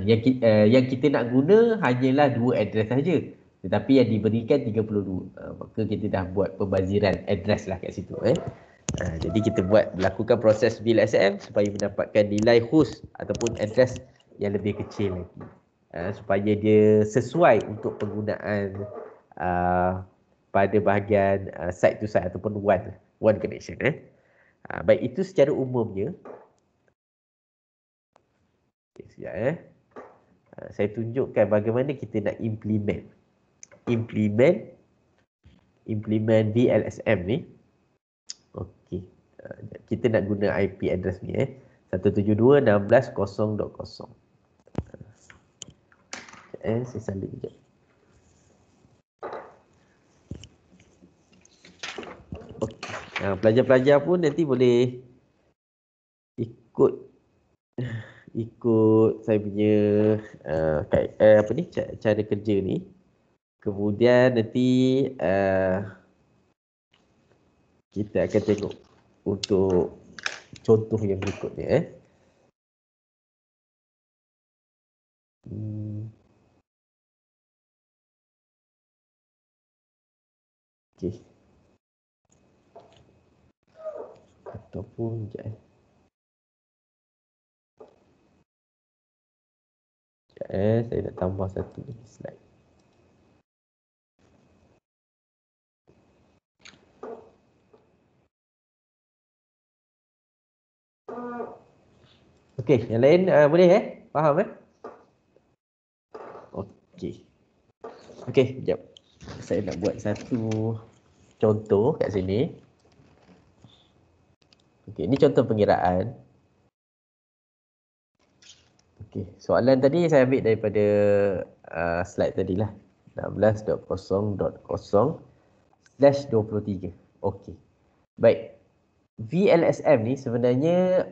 Yang kita nak guna hanyalah 2 address saja. Tetapi yang diberikan 32. Maka kita dah buat pembaziran address lah kat situ. Jadi kita lakukan proses VLSM supaya mendapatkan nilai host ataupun address yang lebih kecil lagi. Supaya dia sesuai untuk penggunaan pada bahagian side to side ataupun one connection. Baik, itu secara umumnya. Okay, sekejap. Saya tunjukkan bagaimana kita nak implement VLSM ni. Okey. Kita nak guna IP address ni 172.16.0.0. Saya salin sekejap. Okey. Pelajar-pelajar pun nanti boleh ikut saya punya cara kerja ni. Kemudian nanti kita akan tengok untuk contoh yang berikutnya. Okey. Ataupun saya nak tambah satu lagi slide. Okey, yang lain boleh faham Okey. Okey, sekejap. Saya nak buat satu contoh kat sini. Okey, ini contoh pengiraan. Okey, soalan tadi saya ambil daripada slide tadilah. 16.0.0/23. Okey. Baik. VLSM ni sebenarnya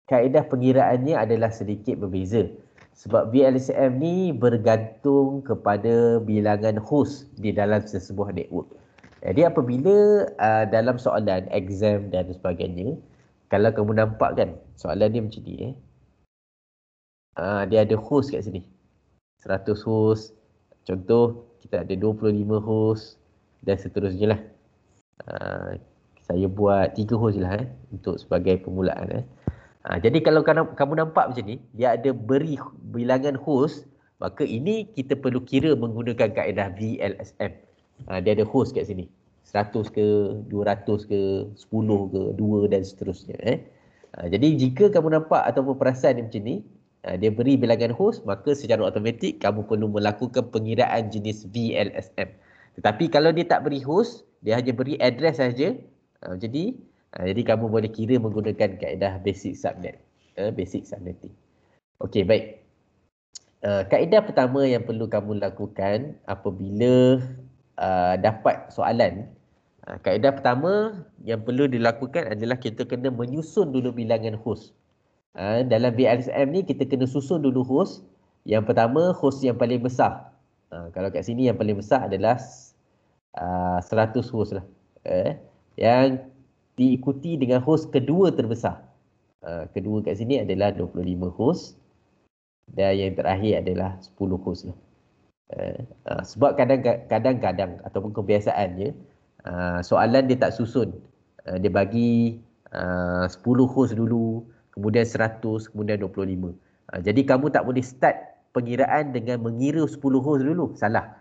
kaedah pengiraannya adalah sedikit berbeza. Sebab VLSM ni bergantung kepada bilangan host di dalam sesebuah network. Jadi apabila dalam soalan exam dan sebagainya, kalau kamu nampak kan, soalan ni macam ni dia ada host kat sini. 100 host, Contoh, kita ada 25 host dan seterusnya lah. Saya buat 3 host je lah untuk sebagai permulaan. Jadi kalau kamu nampak macam ni, dia ada beri bilangan host, maka ini kita perlu kira menggunakan kaedah VLSM. Dia ada host kat sini. 100 ke, 200 ke, 10 ke, 2 dan seterusnya. Jadi jika kamu nampak ataupun perasan macam ni, dia beri bilangan host, maka secara automatik kamu perlu melakukan pengiraan jenis VLSM. Tetapi kalau dia tak beri host, dia hanya beri address saja. Jadi kamu boleh kira menggunakan kaedah basic subnet. Basic subnetting. Okey, baik. Kaedah pertama yang perlu kamu lakukan apabila dapat soalan. Kaedah pertama yang perlu dilakukan adalah kita kena menyusun dulu bilangan host. Dalam VLSM ni kita kena susun dulu host. Yang pertama, host yang paling besar. Kalau kat sini yang paling besar adalah 100 host lah. Yang diikuti dengan host kedua terbesar. Kedua kat sini adalah 25 host. Dan yang terakhir adalah 10 host lah. Sebab kadang-kadang ataupun kebiasaannya, soalan dia tak susun. Dia bagi 10 host dulu, kemudian 100, kemudian 25. Jadi kamu tak boleh start pengiraan dengan mengira 10 host dulu. Salah.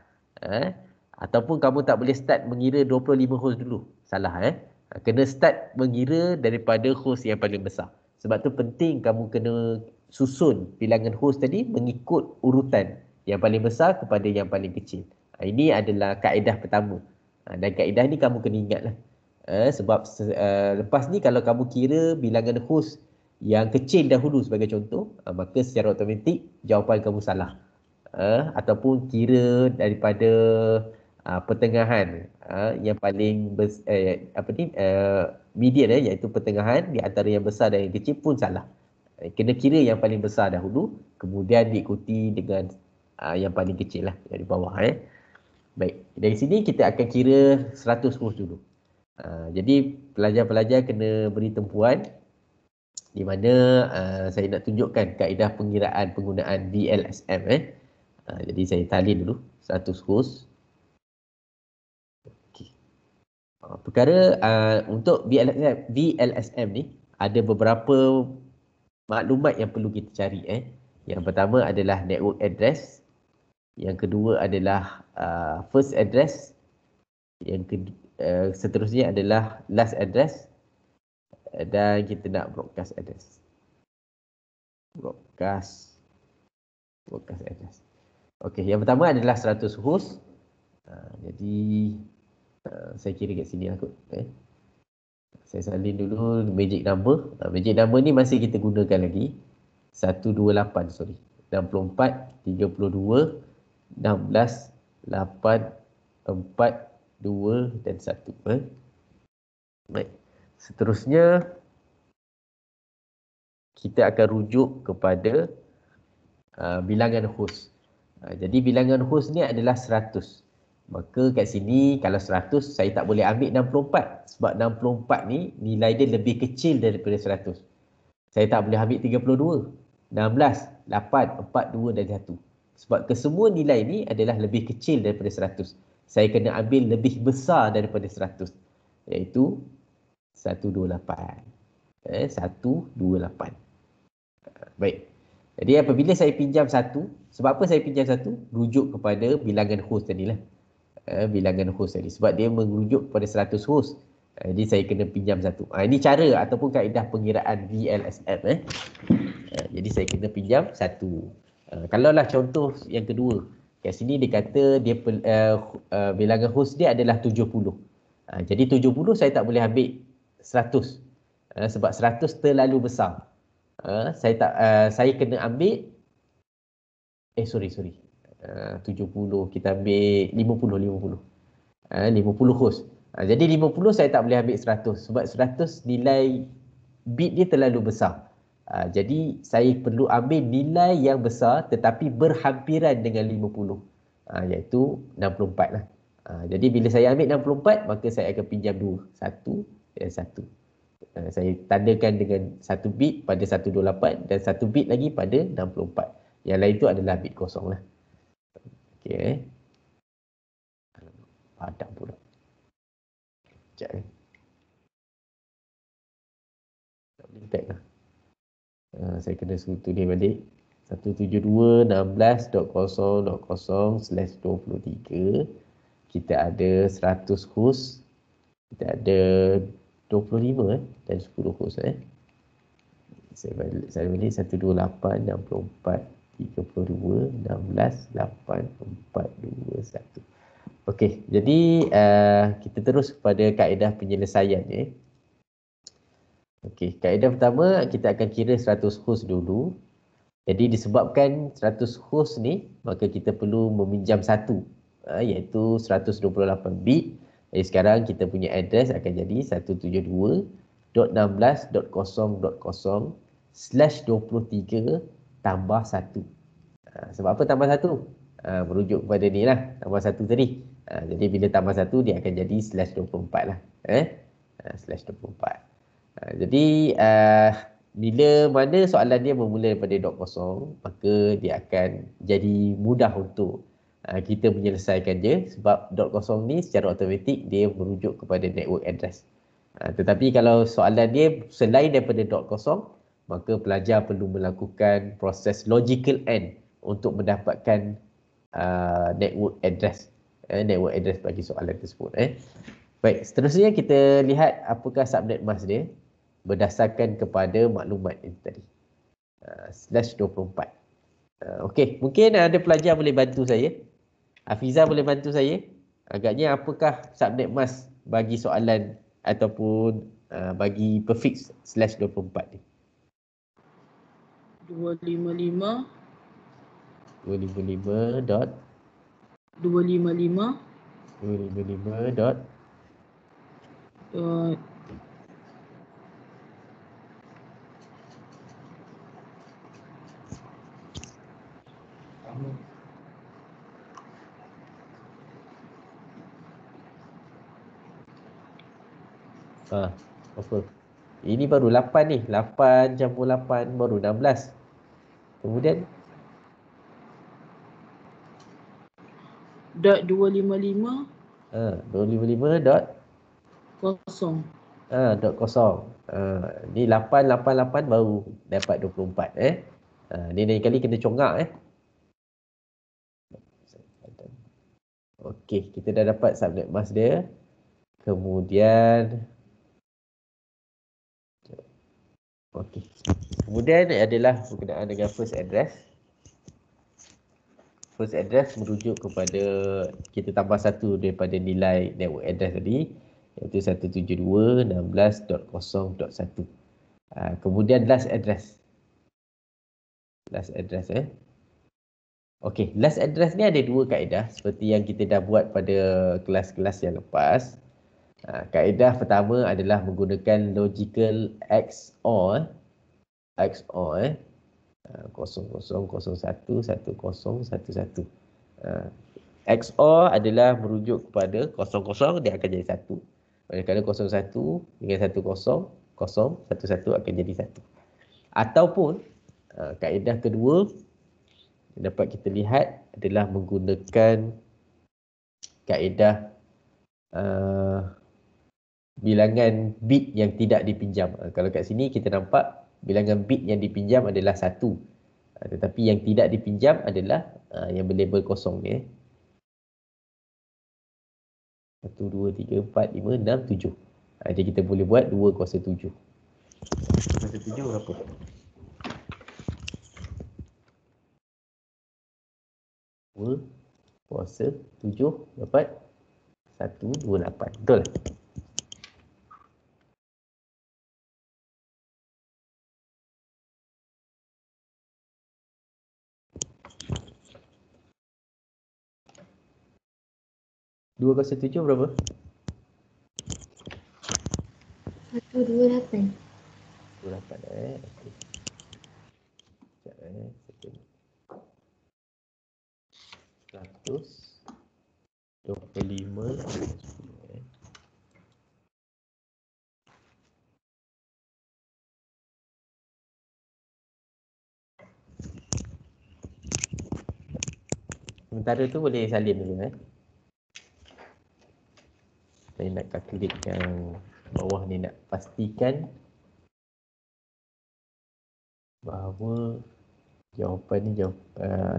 Ataupun kamu tak boleh start mengira 25 host dulu. Salah. Kena start mengira daripada host yang paling besar. Sebab tu penting kamu kena susun bilangan host tadi mengikut urutan yang paling besar kepada yang paling kecil. Ini adalah kaedah pertama. Dan kaedah ni kamu kena ingat lah. Sebab lepas ni kalau kamu kira bilangan host yang kecil dahulu sebagai contoh, maka secara automatik jawapan kamu salah. Ataupun kira daripada pertengahan yang paling median iaitu pertengahan di antara yang besar dan yang kecil pun salah. Kena kira yang paling besar dahulu, kemudian diikuti dengan yang paling kecil lah, yang di bawah. Baik, dari sini kita akan kira 100 host dulu. Jadi pelajar-pelajar kena beri tempuan di mana saya nak tunjukkan kaedah pengiraan penggunaan VLSM. Jadi saya talin dulu 100 host. Okay. Perkara untuk VLSM ni ada beberapa maklumat yang perlu kita cari. Yang pertama adalah network address. Yang kedua adalah first address. Yang seterusnya adalah last address. Dan kita nak broadcast address. Broadcast address. Okey, yang pertama adalah 100 host. Jadi saya kira kat sini lah kot. Saya salin dulu magic number. Magic number ni masih kita gunakan lagi. 128, sorry. 64, 32, 16, 8, 4, 2 dan 1. Baik. Seterusnya, kita akan rujuk kepada bilangan host. Jadi bilangan host ni adalah 100. Maka kat sini kalau 100 saya tak boleh ambil 64. Sebab 64 ni nilai dia lebih kecil daripada 100. Saya tak boleh ambil 32, 16, 8, 4, 2 dan 1. Sebab kesemua nilai ni adalah lebih kecil daripada 100. Saya kena ambil lebih besar daripada 100. Iaitu 128. 128. Baik. Jadi apabila saya pinjam 1, sebab apa saya pinjam 1? Rujuk kepada bilangan host tadilah. Bilangan host tadi. Sebab dia merujuk kepada 100 host. Jadi saya kena pinjam 1. Ini cara ataupun kaedah pengiraan VLSM. Jadi saya kena pinjam 1. Kalaulah contoh yang kedua. Kat sini dia kata dia bilangan host dia adalah 70. Jadi 70 saya tak boleh ambil 100. Sebab 100 terlalu besar. Saya kena ambil sorry 70 kita ambil 50 host. Jadi 50 saya tak boleh ambil 100 sebab 100 nilai bit dia terlalu besar. Jadi saya perlu ambil nilai yang besar tetapi berhampiran dengan 50, iaitu 64 lah. Jadi bila saya ambil 64 maka saya akan pinjam 2, 1 dan 1. Saya tandakan dengan 1 bit pada 128 dan 1 bit lagi pada 64. Yang lain tu adalah bit kosong lah. Okey. Ada pula. Sekejap ni. Tak boleh tag lah. Saya kena suruh tulis balik. 172.16.0.0/23. Kita ada 100 host. Kita ada 25 dan 10 host. Saya balik 184.62.16.8.4.2.1. Okey, jadi kita terus kepada kaedah penyelesaian. Okey, kaedah pertama kita akan kira 100 host dulu. Jadi disebabkan 100 host ni, maka kita perlu meminjam satu, iaitu 128 bit. Jadi sekarang kita punya address akan jadi 172.16.0.0/23 tambah 1. Sebab apa tambah 1? Merujuk kepada ni lah, tambah 1 tadi. Jadi bila tambah 1 dia akan jadi /24 lah. /24. Jadi bila mana soalan dia bermula daripada dot kosong, maka dia akan jadi mudah untuk kita menyelesaikan dia, sebab dot kosong ni secara automatik dia merujuk kepada network address. Tetapi kalau soalan dia selain daripada dot kosong, maka pelajar perlu melakukan proses logical AND untuk mendapatkan network address. Network address bagi soalan tersebut. Baik, seterusnya kita lihat apakah subnet mask dia berdasarkan kepada maklumat itu tadi. /24. Okey, mungkin ada pelajar boleh bantu saya. Hafiza boleh bantu saya. Agaknya apakah subnet mask bagi soalan ataupun bagi prefix /24 ni? 255 dot 255 dot apa? Ini baru 8 ni. 8 campur 8 baru 16. Kemudian dot 255 255 dot kosong. dot kosong. Ni 888 baru dapat 24. Ni lain kali kena congak. Okey, kita dah dapat subnet mask dia. Kemudian okey. Kemudian adalah berkenaan dengan first address. First address merujuk kepada kita tambah satu daripada nilai network address tadi, iaitu 172.16.0.1. Kemudian last address. Okey, last address ni ada dua kaedah seperti yang kita dah buat pada kelas-kelas yang lepas. Kaedah pertama adalah menggunakan logical XOR. 0001 1011. XOR adalah merujuk kepada 00, dia akan jadi 1. Manakala 01 dengan 10, 011 akan jadi 1. Ataupun kaedah kedua dapat kita lihat adalah menggunakan kaedah bilangan bit yang tidak dipinjam. Kalau kat sini kita nampak bilangan bit yang dipinjam adalah 1. Tetapi yang tidak dipinjam adalah yang berlabel kosong ni. 1, 2, 3, 4, 5, 6, 7. Jadi kita boleh buat 2 kuasa 7. 2 kuasa 7 berapa? 2 kuasa 7 dapat 128. Betul? Dua kuasa 7 berapa? 128. 28. Okey. Sekejap. 125 10. Sementara tu boleh salin dulu. Saya nak calculate yang bawah ni, nak pastikan bahawa jawapan ni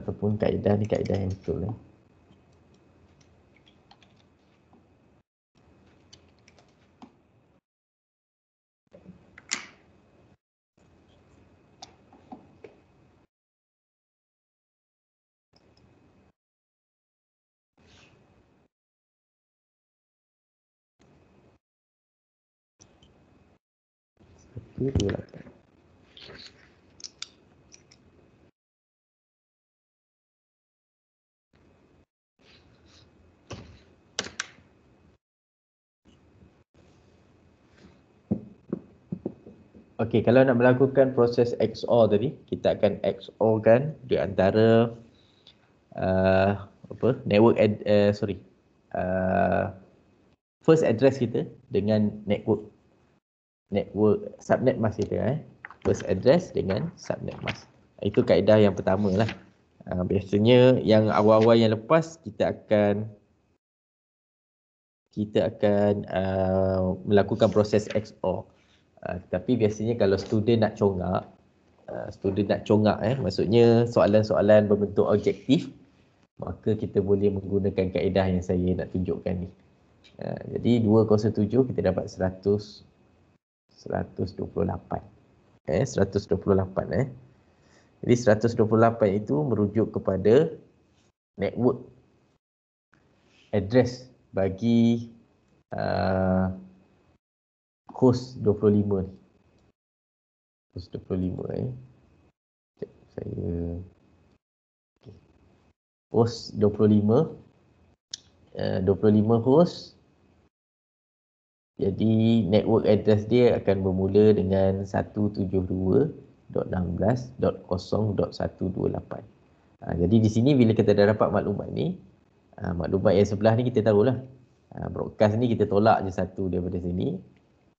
ataupun kaedah ni kaedah yang betul. Satu, dua, lapan. Okey, kalau nak melakukan proses XOR tadi, kita akan XOR kan di antara first address kita dengan network subnet mask kita. First address dengan subnet mask. Itu kaedah yang pertama lah. Biasanya yang awal-awal yang lepas kita akan melakukan proses XOR. Tapi biasanya kalau student nak congak, maksudnya soalan-soalan berbentuk objektif, maka kita boleh menggunakan kaedah yang saya nak tunjukkan ni. Jadi 207 kita dapat 128. 128. Jadi 128 itu merujuk kepada network address bagi host 25 ni. Host 25 host 25 host. Jadi network address dia akan bermula dengan 172.16.0.128. Jadi di sini bila kita dah dapat maklumat ni, maklumat yang sebelah ni kita tahulah. Broadcast ni kita tolak je satu daripada sini.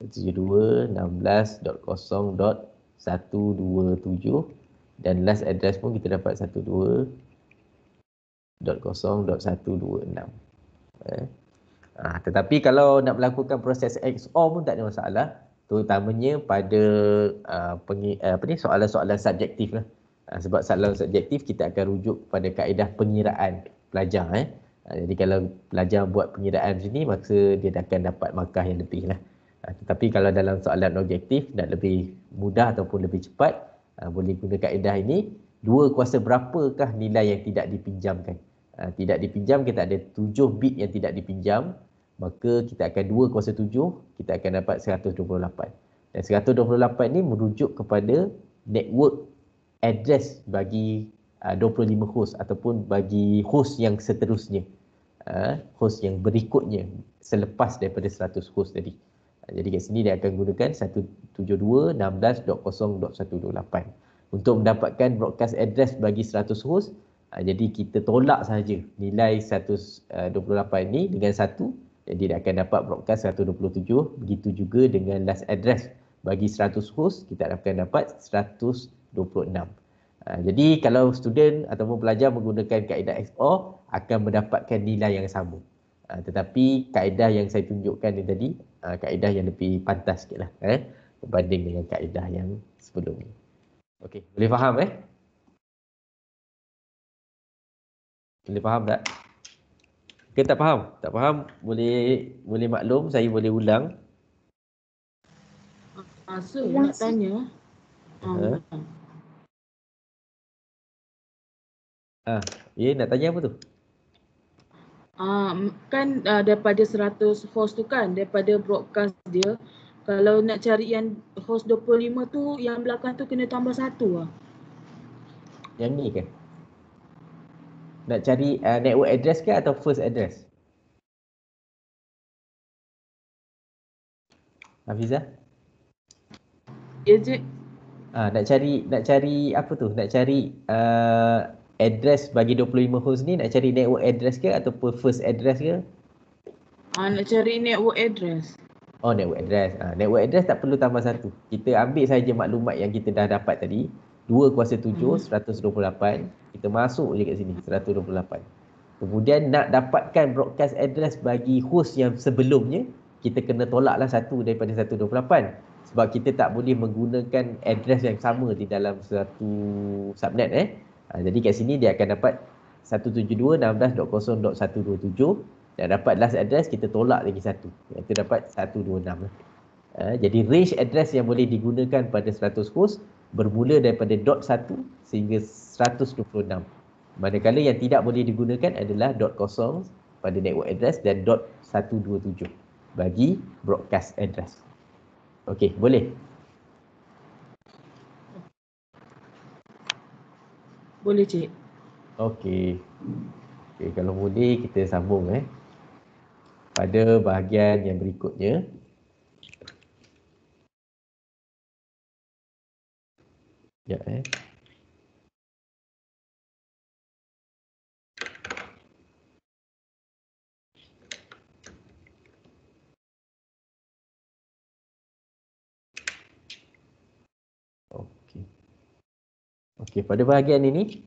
172.16.0.127 dan last address pun kita dapat 12.0.126. Tetapi kalau nak melakukan proses XOR pun tak ada masalah, terutamanya pada soalan-soalan subjektif lah. Sebab soalan subjektif kita akan rujuk pada kaedah pengiraan pelajar. Jadi kalau pelajar buat pengiraan sini, maka dia akan dapat markah yang lebih lah. Tetapi kalau dalam soalan objektif nak lebih mudah ataupun lebih cepat, boleh guna kaedah ini. 2 kuasa berapakah nilai yang tidak dipinjamkan? Tidak dipinjam, kita ada 7 bit yang tidak dipinjam, maka kita akan 2 kuasa 7, kita akan dapat 128. Dan 128 ni merujuk kepada network address bagi 25 host ataupun bagi host yang seterusnya, host yang berikutnya selepas daripada 100 host tadi. Jadi kat sini dia akan gunakan 172.16.0.128 untuk mendapatkan broadcast address bagi 100 host. Jadi kita tolak sahaja nilai 128 ni dengan 1, jadi dia akan dapat broadcast 127. Begitu juga dengan last address bagi 100 host, kita akan dapat 126. Jadi kalau student ataupun pelajar menggunakan kaedah XOR akan mendapatkan nilai yang sama. Tetapi kaedah yang saya tunjukkan ni tadi, kaedah yang lebih pantas sikit lah berbanding dengan kaedah yang sebelum ni. Okey, boleh faham Boleh faham tak? Ke tak faham? Tak faham, boleh maklum, saya boleh ulang. So nak tanya. Ya, nak tanya apa tu? Kan daripada 100 host tu kan, daripada broadcast dia, kalau nak cari yang host 25 tu, yang belakang tu kena tambah 1 lah. Yang ni ke? Nak cari network address ke atau first address? Hafizah? Ya, Cik. Nak cari apa tu? Nak cari address bagi 25 host ni, nak cari network address ke ataupun first address ke? Nak cari network address. Oh, network address. Network address tak perlu tambah 1. Kita ambil saja maklumat yang kita dah dapat tadi. 2 kuasa 7, 128. Kita masuk je kat sini, 128. Kemudian nak dapatkan broadcast address bagi host yang sebelumnya, kita kena tolaklah satu daripada 128. Sebab kita tak boleh menggunakan address yang sama di dalam satu subnet. Jadi kat sini dia akan dapat 172.16.0.127 dan dapat last address, kita tolak lagi satu. Itu dapat 126 lah. Jadi range address yang boleh digunakan pada 100 host bermula daripada .1 sehingga 126. Manakala yang tidak boleh digunakan adalah .0 pada network address dan .127 bagi broadcast address. Okey, boleh? Boleh, Cik. Okey. Okey, kalau boleh kita sambung pada bahagian yang berikutnya. Ya, Okey, pada bahagian ini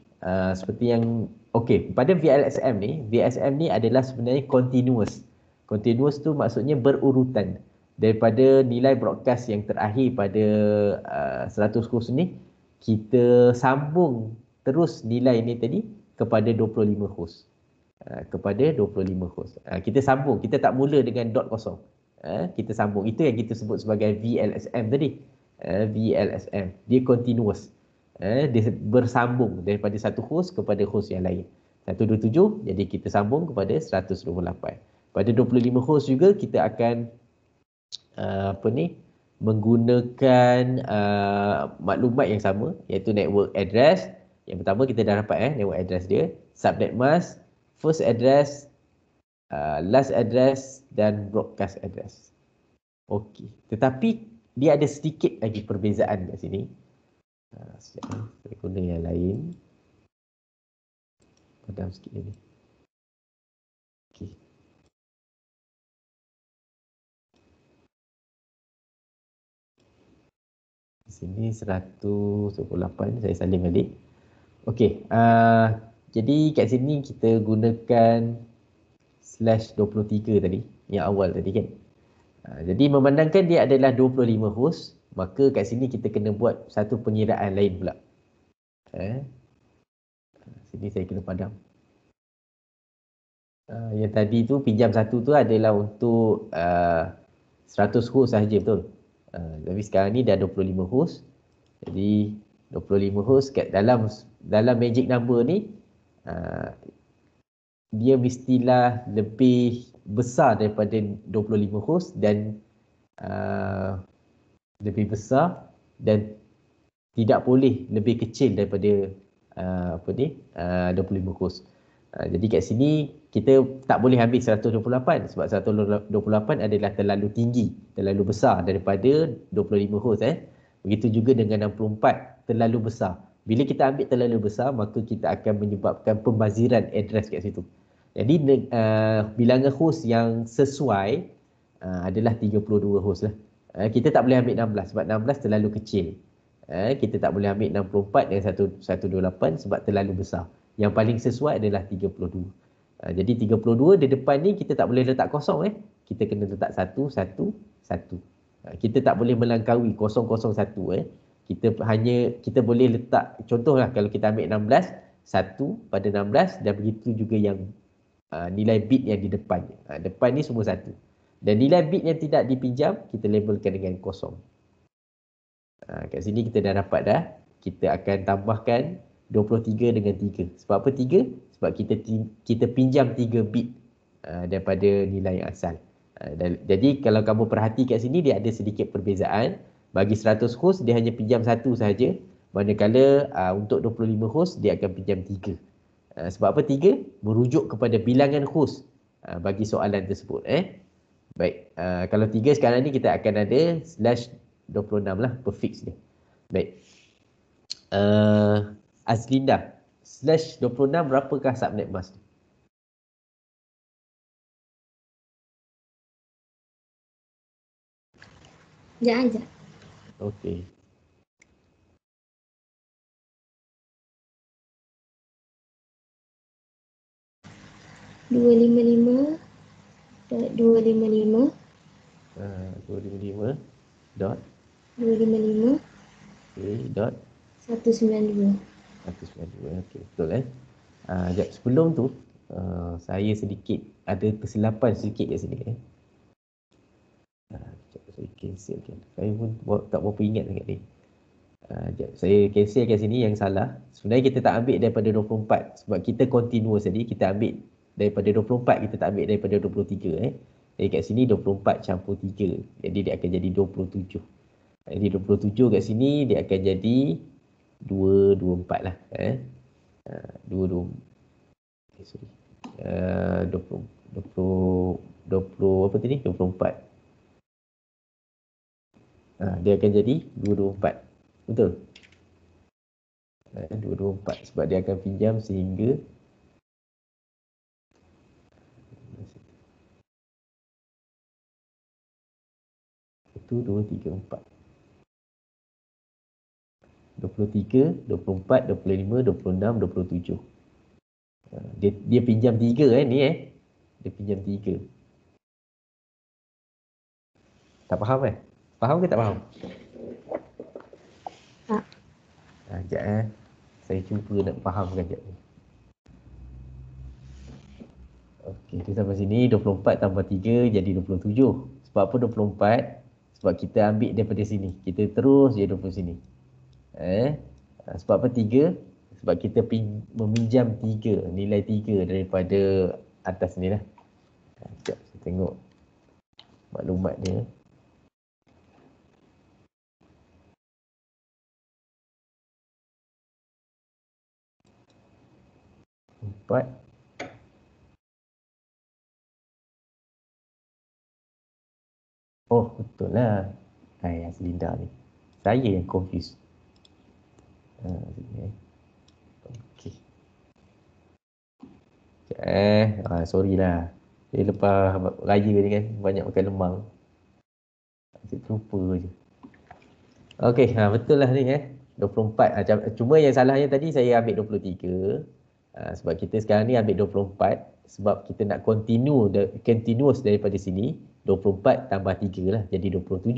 seperti yang pada VLSM ni adalah sebenarnya continuous. Continuous tu maksudnya berurutan daripada nilai broadcast yang terakhir pada 100 host ni, kita sambung terus nilai ni tadi kepada 25 host. Kepada 25 host. Kita sambung, kita tak mula dengan dot kosong. Kita sambung. Itu yang kita sebut sebagai VLSM tadi. VLSM. Dia continuous. Dia bersambung daripada satu host kepada host yang lain. 127, jadi kita sambung kepada 128. Pada 25 host juga kita akan menggunakan maklumat yang sama, iaitu network address. Yang pertama kita dah dapat network address dia, subnet mask, first address, last address dan broadcast address. Okey, tetapi dia ada sedikit lagi perbezaan kat sini. Sekejap, saya guna yang lain. Padam sikit lagi. Okey. Di sini 128 saya salin balik. Okey, jadi kat sini kita gunakan /23 tadi, yang awal tadi kan. Jadi memandangkan dia adalah 25 host, maka kat sini kita kena buat satu pengiraan lain pula. Sini saya kena padam. Yang tadi tu pinjam satu tu adalah untuk 100 host sahaja, betul? Tapi sekarang ni dah 25 host. Jadi 25 host kat dalam magic number ni dia mestilah lebih besar daripada 25 host dan lebih besar dan tidak boleh lebih kecil daripada 25 host. Jadi kat sini kita tak boleh ambil 128 sebab 128 adalah terlalu tinggi, terlalu besar daripada 25 host. Begitu juga dengan 64, terlalu besar. Bila kita ambil terlalu besar, maka kita akan menyebabkan pembaziran address kat situ. Jadi bilangan host yang sesuai adalah 32 host lah. Kita tak boleh ambil 16 sebab 16 terlalu kecil. Kita tak boleh ambil 64 dan 128 sebab terlalu besar. Yang paling sesuai adalah 32. Jadi 32 di depan ni kita tak boleh letak kosong. Kita kena letak 1, 1, 1. Kita tak boleh melangkaui 001. Kita boleh letak, contohlah kalau kita ambil 16, 1 pada 16 dan begitu juga yang nilai bit yang di depan. Depan ni semua 1. Dan nilai bit yang tidak dipinjam, kita labelkan dengan kosong. Kat sini kita dah dapat dah. Kita akan tambahkan 23 dengan 3. Sebab apa 3? Sebab kita pinjam 3 bit daripada nilai yang asal. Jadi kalau kamu perhati kat sini, dia ada sedikit perbezaan. Bagi 100 host, dia hanya pinjam 1 sahaja. Manakala untuk 25 host, dia akan pinjam 3. Sebab apa 3? Merujuk kepada bilangan host bagi soalan tersebut. Baik, kalau 3 sekarang ni kita akan ada /26 lah, prefix dia. Baik. Azlinda, /26 berapakah subnet mask? Sekejap. Okey. 255.255 255 dot 255 okay, dot 192. 192. Okey, betul Sekejap, sebelum tu saya sedikit ada kesilapan sedikit kat sini Sekejap, saya cancelkan. Saya pun tak berapa ingat sangat ni. Sekejap, saya cancel kat sini yang salah. Sebenarnya kita tak ambil daripada 24 sebab kita continuous tadi, kita ambil daripada 24, kita tak ambil daripada 23 Jadi kat sini 24 campur 3. Jadi dia akan jadi 27. Jadi 27 kat sini dia akan jadi 224 lah 22 sorry. 20 apa tadi? 24. Dia akan jadi 224. Betul? 224 sebab dia akan pinjam sehingga 1, 2, 3, 4. 23, 24, 25, 26, 27. Dia pinjam 3 ni Dia pinjam 3. Tak faham Faham ke tak faham? Tak. Sekejap saya cuba nak fahamkan sekejap ni. Okey, tu sampai sini 24 tambah 3 jadi 27. Sebab apa 24? Sebab kita ambil daripada sini. Kita terus je daripada sini. Sebab apa 3? Sebab kita meminjam 3, nilai 3 daripada atas ni lah. Sekejap, saya tengok maklumat dia. Empat. Oh, betul lah. Selinda ni. Saya yang confused. Okey. Sorry lah. Dia lepas raya ni kan, banyak makan lemang. Saya terlupa je. Okey, betul lah ni 24. Cuma yang salahnya tadi saya ambil 23. Sebab kita sekarang ni ambil 24. Sebab kita nak continuous daripada sini. 24 tambah 3 lah, jadi 27.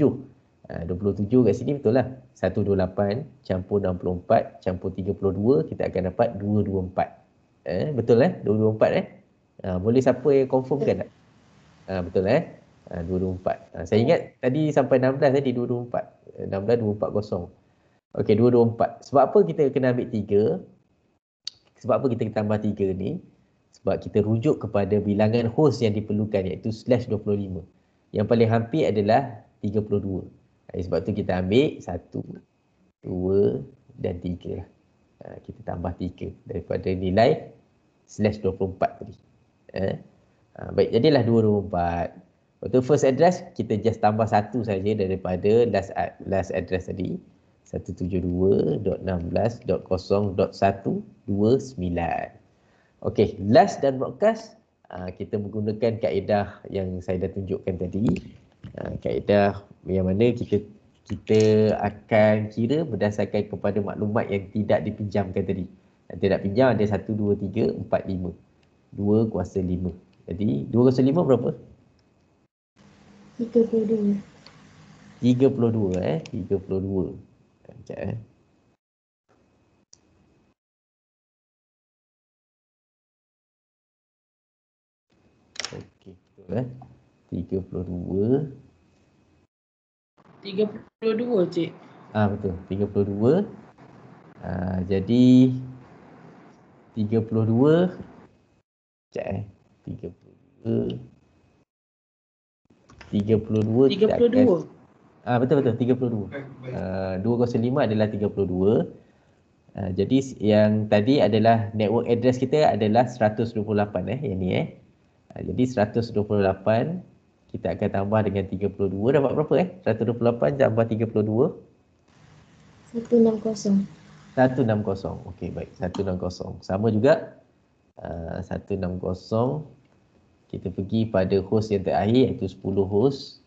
27 kat sini betul lah. 128 campur 64 campur 32, kita akan dapat 224. Betul 224 boleh siapa yang confirmkan tak? Betul 224. Saya ingat tadi sampai 16 tadi 224. 16 240. Okey, 224. Sebab apa kita kena ambil 3? Sebab apa kita tambah 3 ni? Sebab kita rujuk kepada bilangan host yang diperlukan, iaitu /25. Yang paling hampir adalah 32. Sebab tu kita ambil 1, 2 dan 3 lah. Kita tambah 3 daripada nilai /24 tadi. Baik, jadilah 224. Lepas tu first address, kita just tambah 1 saja daripada last address tadi. 172.16.0.129. Okey, last dan broadcast, kita menggunakan kaedah yang saya dah tunjukkan tadi. Kaedah yang mana kita akan kira berdasarkan kepada maklumat yang tidak dipinjamkan tadi. Yang tidak pinjam ada 1, 2, 3, 4, 5. 2 kuasa 5. Jadi 2 kuasa 5 berapa? 32. 32 32. Sekejap Okey, betul 32. 32 cik. Betul, 32. Jadi 32. Sekejap 32. 32 kita akan, betul 32. 205 adalah 32. Jadi yang tadi adalah network address kita adalah 128 yang ni Jadi 128 kita akan tambah dengan 32, dapat berapa 128 tambah 32 160. 160. Okey, baik, 160. Sama juga 160. Kita pergi pada host yang terakhir, iaitu 10 host.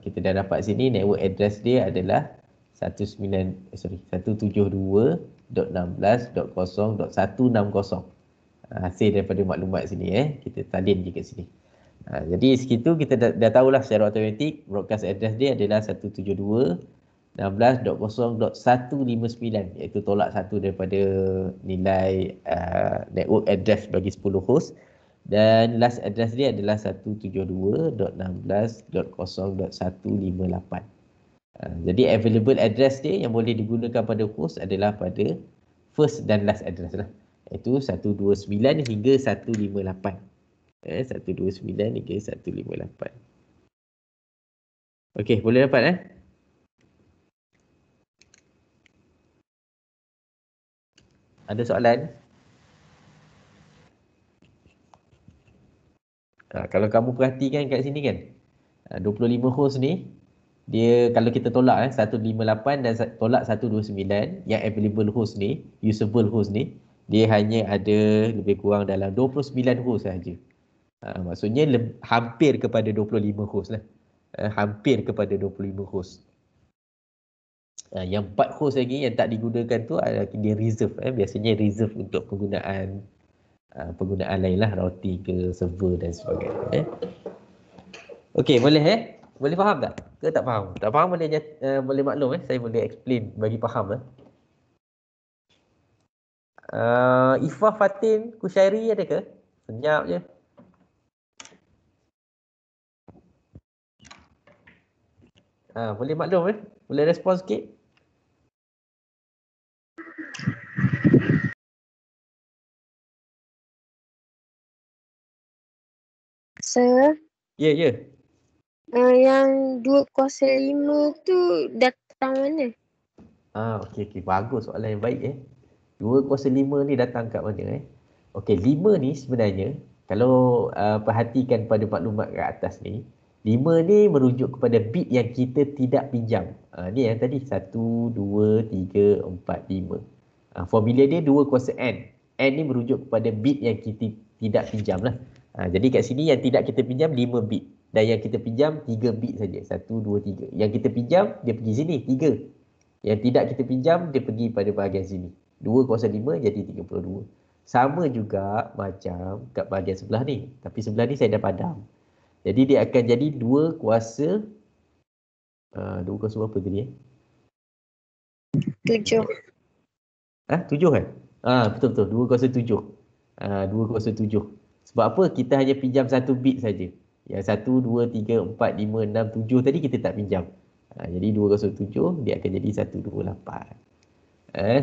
Kita dah dapat sini network address dia adalah 172.16.0.160. hasil daripada maklumat sini kita salin je kat sini. Jadi segitu kita dah tahulah secara automatik broadcast address dia adalah 172.16.0.159 iaitu tolak satu daripada nilai network address bagi 10 host, dan last address dia adalah 172.16.0.158. Jadi available address dia yang boleh digunakan pada host adalah pada first dan last address lah, iaitu 129 hingga 158. 129 hingga 158. Okey, boleh dapat Ada soalan? Kalau kamu perhatikan kat sini kan, 25 host ni, dia kalau kita tolak 158 dan tolak 129, yang available host ni, usable host ni, dia hanya ada lebih kurang dalam 29 host sahaja. Maksudnya hampir kepada 25 host lah. Hampir kepada 25 host. Yang 4 host lagi yang tak digunakan tu dia reserve. Biasanya reserve untuk penggunaan lain lah, routing ke server dan sebagainya. Okey, boleh Boleh faham tak? Ke tak faham? Tak faham boleh maklum saya boleh explain bagi faham Ifah, Fatin, Kushairi ada ke? Senyap je. Boleh maklum Boleh respon sikit? Sir, Ya. yang 205 tu datang mana? Okey. Bagus, soalan yang baik 2/5 ni datang kat mana Okey, 5 ni sebenarnya kalau perhatikan pada maklumat kat atas ni, 5 ni merujuk kepada bit yang kita tidak pinjam. Ni yang tadi 1, 2, 3, 4, 5. Formula dia 2/n. N ni merujuk kepada bit yang kita tidak pinjam lah. Jadi kat sini yang tidak kita pinjam 5 bit. Dan yang kita pinjam 3 bit saja. 1, 2, 3. Yang kita pinjam, dia pergi sini 3. Yang tidak kita pinjam, dia pergi pada bahagian sini. 2/5 jadi 32. Sama juga macam kat bahagian sebelah ni. Tapi sebelah ni saya dah padam. Jadi dia akan jadi 2 kuasa 2 kuasa berapa tadi 7. 7 kan? Betul. 2/7. 2/7. Sebab apa? Kita hanya pinjam 1 bit saja. Yang 1, 2, 3, 4, 5, 6, 7 tadi kita tak pinjam. Jadi 2/7 dia akan jadi 128.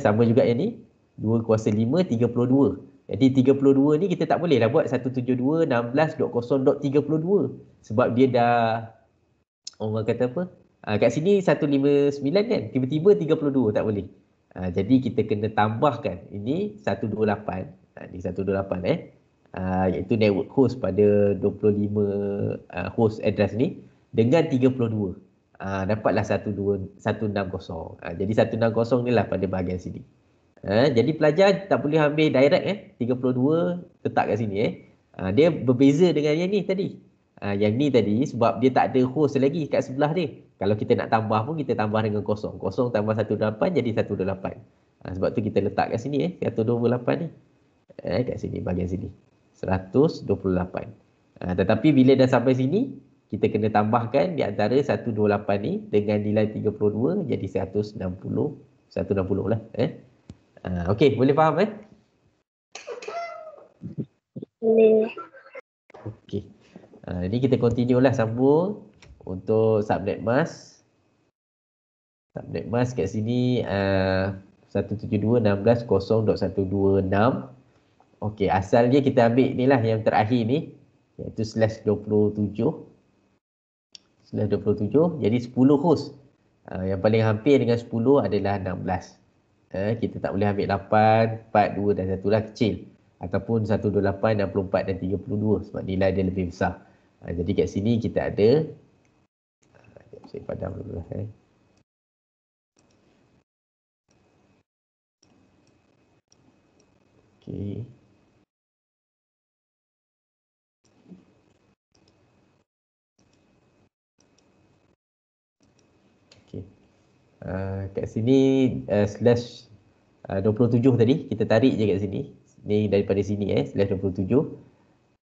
Sama juga yang ni. 2/5, 32. Jadi 32 ni kita tak boleh lah buat 172.16.0.32. Sebab dia dah, orang kata apa? Kat sini 159 kan? Tiba-tiba 32, tak boleh. Jadi kita kena tambahkan. Ini 128. Ini 128 iaitu network host pada 25 host address ni dengan 32. Dapatlah 160. Jadi 160 ni lah pada bahagian sini. Jadi pelajar tak boleh ambil direct 32 letak kat sini Dia berbeza dengan yang ni tadi. Yang ni tadi sebab dia tak ada host lagi kat sebelah dia. Kalau kita nak tambah pun kita tambah dengan kosong. Kosong tambah 18 jadi 128. Sebab tu kita letak kat sini 128 ni. Kat sini bahagian sini. 128. Tetapi bila dah sampai sini, kita kena tambahkan di antara 128 ni dengan nilai 32 jadi 160 lah. Okey, boleh faham Boleh. Okey. Ini kita continue lah sambung untuk subnet mask. Subnet mask kat sini 172.16.0.126. Okey, asal dia kita ambil ni lah yang terakhir ni iaitu /27. /27 jadi 10 host. Yang paling hampir dengan 10 adalah 16. Kita tak boleh ambil 8, 4, 2 dan 1 lah, kecil. Ataupun 128, 64 dan 32 sebab nilai dia lebih besar. Jadi kat sini kita ada, saya padam dulu lah. Okey. Kat sini /27 tadi kita tarik je kat sini Ni daripada sini slash 27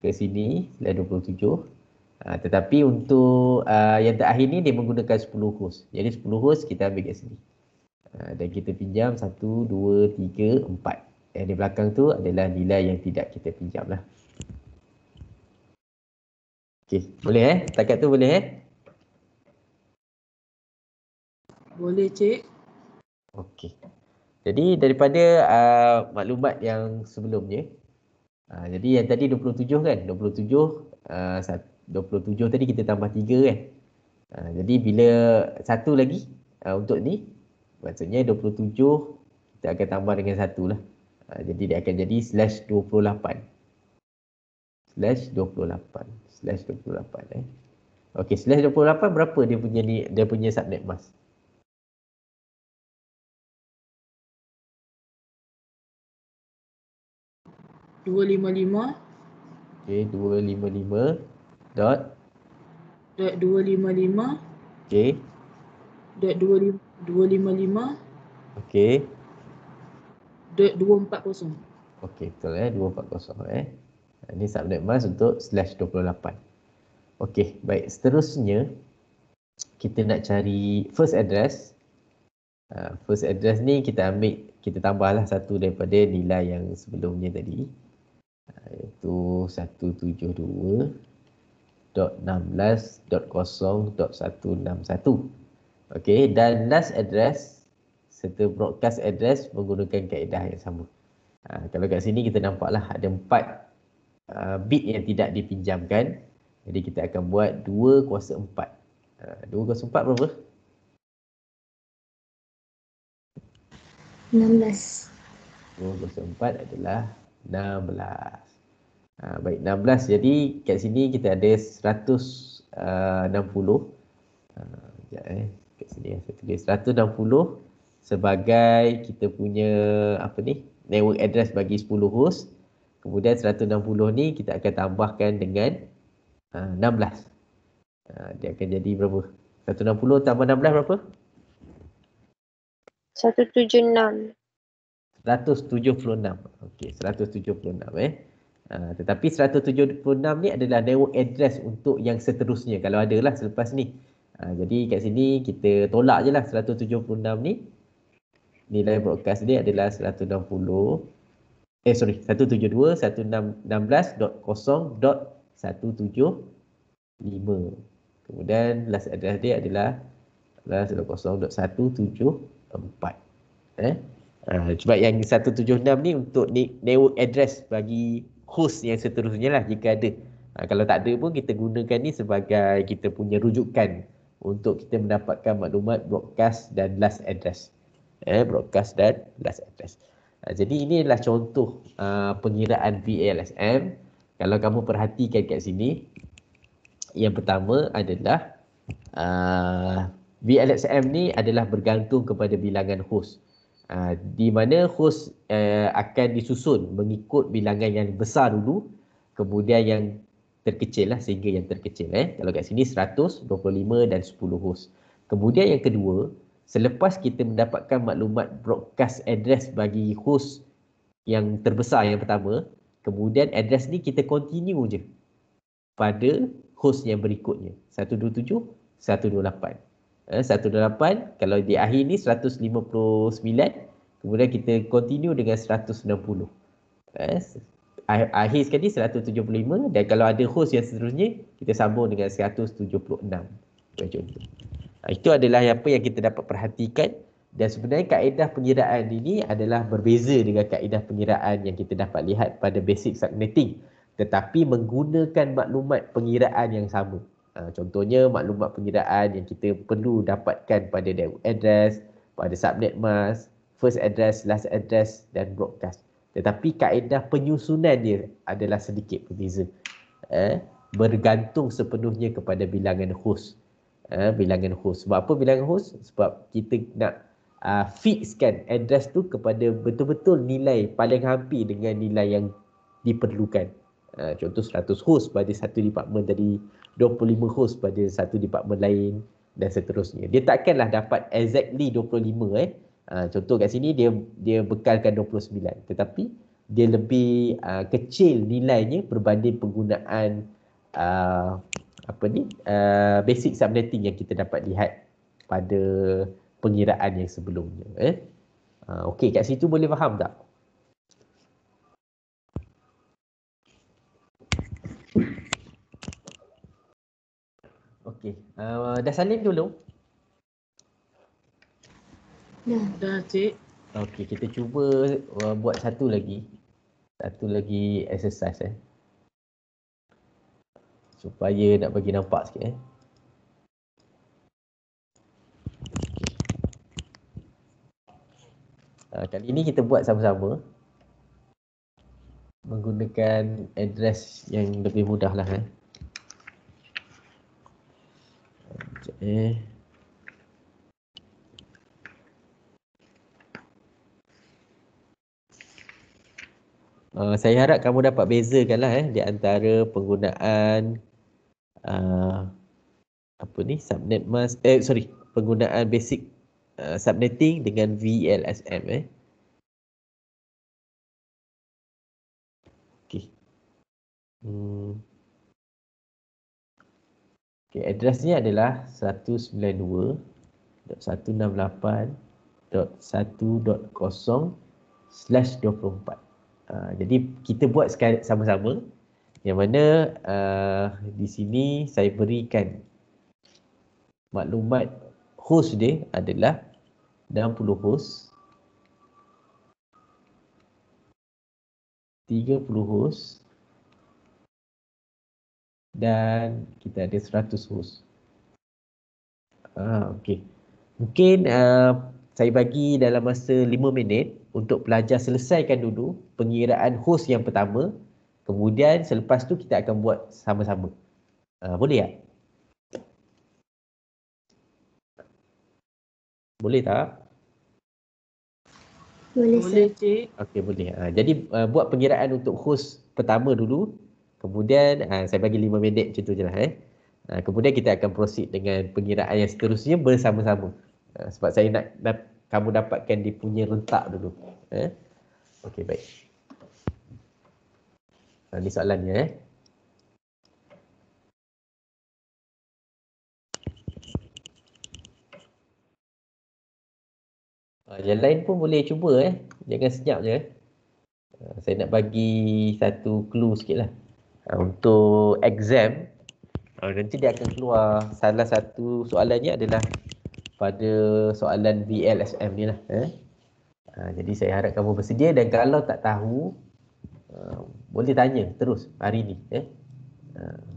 ke sini slash 27. Tetapi untuk yang terakhir ni dia menggunakan 10 host. Jadi 10 host kita ambil kat sini. Dan kita pinjam 1, 2, 3, 4. Yang di belakang tu adalah nilai yang tidak kita pinjam lah. Okey, boleh Setakat tu boleh Boleh, Cik. Okey. Jadi daripada maklumat yang sebelumnya, jadi yang tadi 27 kan, 27 tadi kita tambah 3 kan. Jadi bila satu lagi untuk ni, maksudnya 27 kita akan tambah dengan 1 lah. Jadi dia akan jadi slash 28. Slash 28. Slash 28 Okey, slash 28 berapa dia punya subnet mask? .255 Okey, 255 dot .255 okey. .255 Okey. .240. Okey, betul 240 Ini subnet mask untuk slash 28. Okey, baik. Seterusnya kita nak cari first address. First address ni kita tambahlah satu daripada nilai yang sebelumnya tadi. Iaitu 172.16.0.161. Okey, dan last address serta broadcast address menggunakan kaedah yang sama. Kalau kat sini kita nampaklah ada 4 bit yang tidak dipinjamkan. Jadi kita akan buat 2 kuasa 4. 2 kuasa 4 berapa? 16. 2 kuasa 4 adalah 16. Baik, 16. Jadi kat sini kita ada 160. Sekejap kat sini saya tulis 160 sebagai kita punya network address bagi 10 host. Kemudian 160 ni kita akan tambahkan dengan 16. Dia akan jadi berapa? 160 tambah 16 berapa? 176. 176. Okey, 176 tetapi 176 ni adalah network address untuk yang seterusnya kalau ada lah selepas ni. Jadi kat sini kita tolak je lah 176 ni. Nilai broadcast dia adalah 170.116.0.175. Kemudian last address dia adalah 0.174. Sebab yang 176 ni untuk network address bagi host yang seterusnya lah jika ada. Kalau tak ada pun kita gunakan ni sebagai kita punya rujukan untuk kita mendapatkan maklumat broadcast dan last address. Broadcast dan last address. Jadi ini adalah contoh pengiraan VLSM. Kalau kamu perhatikan kat sini, yang pertama adalah VLSM ni adalah bergantung kepada bilangan host. Di mana host akan disusun mengikut bilangan yang besar dulu, kemudian yang terkecil lah sehingga yang terkecil. Kalau kat sini 100, 25 dan 10 host. Kemudian yang kedua, selepas kita mendapatkan maklumat broadcast address bagi host yang terbesar yang pertama, kemudian address ni kita continue je pada host yang berikutnya. 127, 128. 128, kalau di akhir ni 159, kemudian kita continue dengan 160. Akhir sekali 175 dan kalau ada host yang seterusnya, kita sambung dengan 176. Contoh. Itu adalah apa yang kita dapat perhatikan dan sebenarnya kaedah pengiraan ini adalah berbeza dengan kaedah pengiraan yang kita dapat lihat pada basic subnetting tetapi menggunakan maklumat pengiraan yang sama. Contohnya maklumat pengiraan yang kita perlu dapatkan pada network address, pada subnet mask, first address, last address dan broadcast. Tetapi kaedah penyusunan dia adalah sedikit berbeza. Bergantung sepenuhnya kepada bilangan host. Bilangan host. Sebab apa bilangan host? Sebab kita nak fixkan address tu kepada betul-betul nilai paling hampir dengan nilai yang diperlukan. Contoh 100 host pada satu department tadi, 25 host pada satu department lain dan seterusnya. Dia takkanlah dapat exactly 25 Contoh kat sini dia bekalkan 29 tetapi dia lebih kecil nilainya berbanding penggunaan basic subnetting yang kita dapat lihat pada pengiraan yang sebelumnya. Okey, kat situ boleh faham tak? Okey, dah salin dulu? Dah cik. Okey, kita cuba buat satu lagi exercise supaya nak bagi nampak sikit Kali ini kita buat sama-sama menggunakan address yang lebih mudah lah saya harap kamu dapat bezakan lah di antara penggunaan subnet mask, penggunaan basic subnetting dengan VLSM Okey. Okey, addressnya adalah 192.168.1.0/24. Jadi kita buat sekali sama-sama, yang mana di sini saya berikan maklumat host dia adalah 60 host, 30 host dan kita ada 100 host. Okey. Mungkin saya bagi dalam masa 5 minit untuk pelajar selesaikan dulu pengiraan host yang pertama. Kemudian selepas tu kita akan buat sama-sama. Boleh tak? Boleh tak? Boleh cik. Okey, boleh. Jadi buat pengiraan untuk host pertama dulu. Kemudian saya bagi 5 minit macam tu je lah. Kemudian kita akan proceed dengan pengiraan yang seterusnya bersama-sama. Sebab saya nak kamu dapatkan dia punya rentak dulu. Okey, baik. Ini soalannya. Yang lain pun boleh cuba. Jangan senyap je. Saya nak bagi satu clue sikit lah. Untuk exam, nanti dia akan keluar salah satu soalannya adalah pada soalan VLSM ni lah. Jadi saya harap kamu bersedia, dan kalau tak tahu, boleh tanya terus hari ni.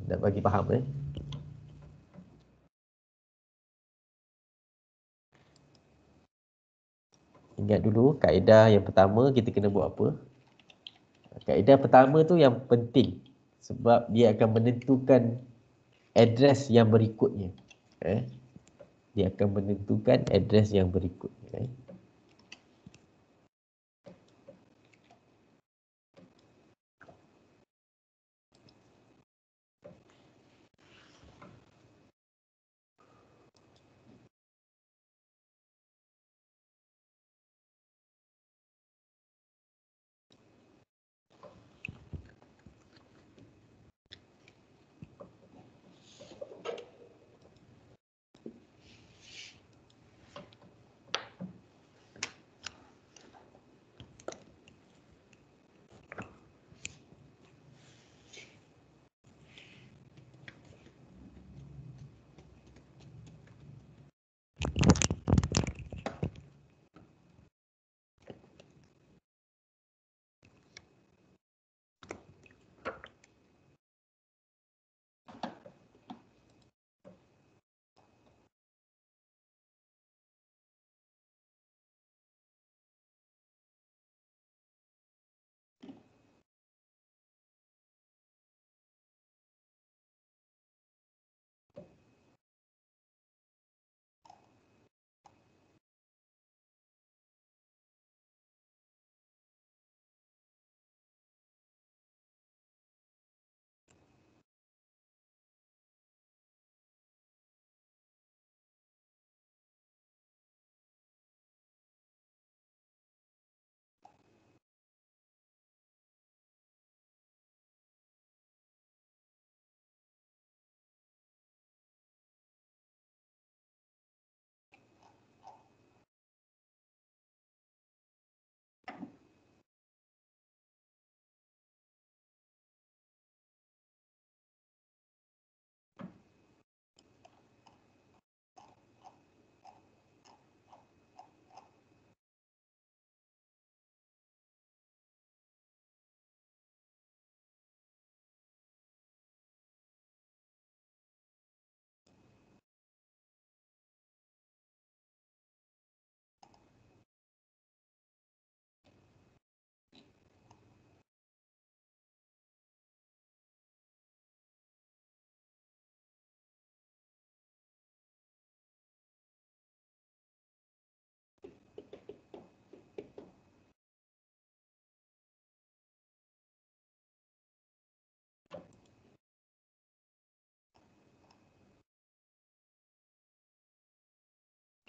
Nak bagi faham. Ingat dulu kaedah yang pertama kita kena buat apa. Kaedah pertama tu yang penting sebab dia akan menentukan address yang berikutnya. Dia akan menentukan address yang berikutnya.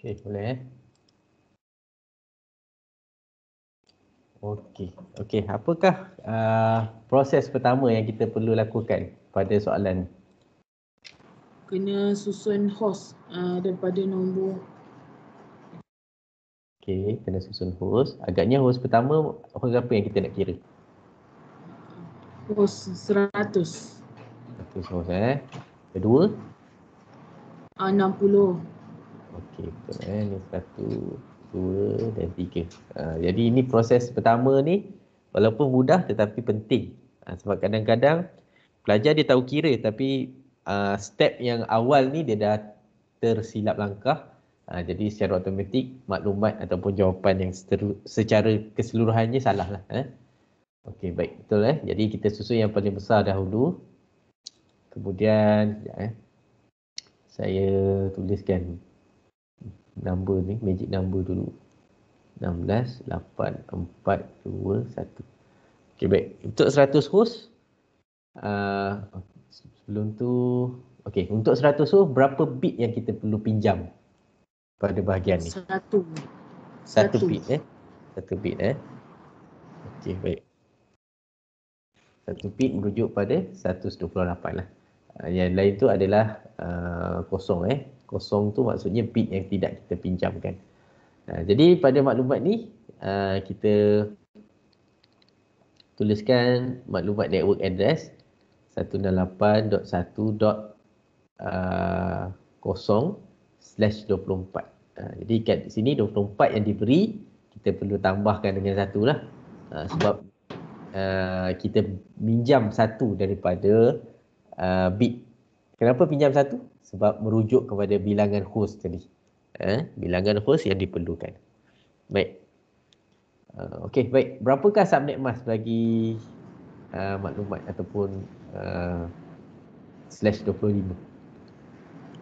Okey, boleh Okey. Okey, apakah proses pertama yang kita perlu lakukan pada soalan ni? Kena susun host daripada nombor Okey, kena susun host. Agaknya host pertama, host apa yang kita nak kira? host 100, 100 host Kedua? 60. Okey, betul ni 1, 2 dan 3. Jadi ini proses pertama ni walaupun mudah tetapi penting. Sebab kadang-kadang pelajar dia tahu kira tapi step yang awal ni dia dah tersilap langkah. Jadi secara automatik maklumat ataupun jawapan yang secara keseluruhannya salah lah. Okey, baik, betul Jadi kita susun yang paling besar dahulu. Kemudian saya tuliskan number ni, magic number dulu. 16, 8, 4, 2, 1. Okey, baik. Untuk 100 host, sebelum tu, okey, untuk 100 host, berapa bit yang kita perlu pinjam pada bahagian ni? 1 bit 1 bit Okey, baik. 1 bit merujuk pada 128 lah. Yang lain tu adalah kosong Kosong tu maksudnya bit yang tidak kita pinjamkan. Jadi pada maklumat ni kita tuliskan maklumat network address 168.1.0/24. Jadi kat sini 24 yang diberi, kita perlu tambahkan dengan 1 lah. Sebab kita minjam 1 daripada bit. Kenapa pinjam 1? Sebab merujuk kepada bilangan host tadi. Bilangan host yang diperlukan. Baik. Okey, baik. Berapakah subnet mask bagi maklumat ataupun /25?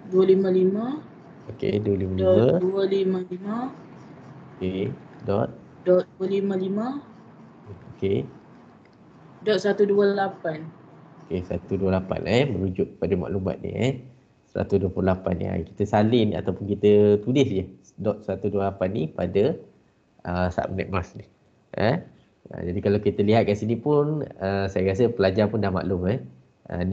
255. Okey, 255. 255. Okey, dot. 255. Okey. 128. Okey, 128 merujuk kepada maklumat ni 128 ni. Kita salin ataupun kita tulis je dot 128 ni pada subnet mask ni. Jadi kalau kita lihat kat sini pun saya rasa pelajar pun dah maklum ni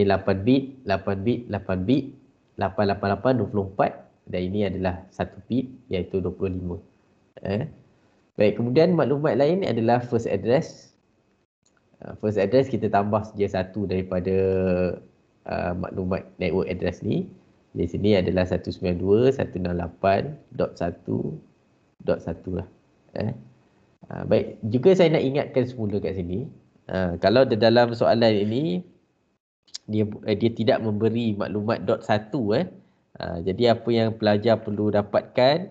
8 bit, 8 bit, 8 bit, 888 24 dan ini adalah 1 bit iaitu 25. Baik, kemudian maklumat lain adalah first address. First address kita tambah saja 1 daripada maklumat network address ni. Di sini adalah 192.168.1.1 lah. Baik, juga saya nak ingatkan semula kat sini, kalau di dalam soalan ini dia tidak memberi maklumat dot 1 jadi apa yang pelajar perlu dapatkan,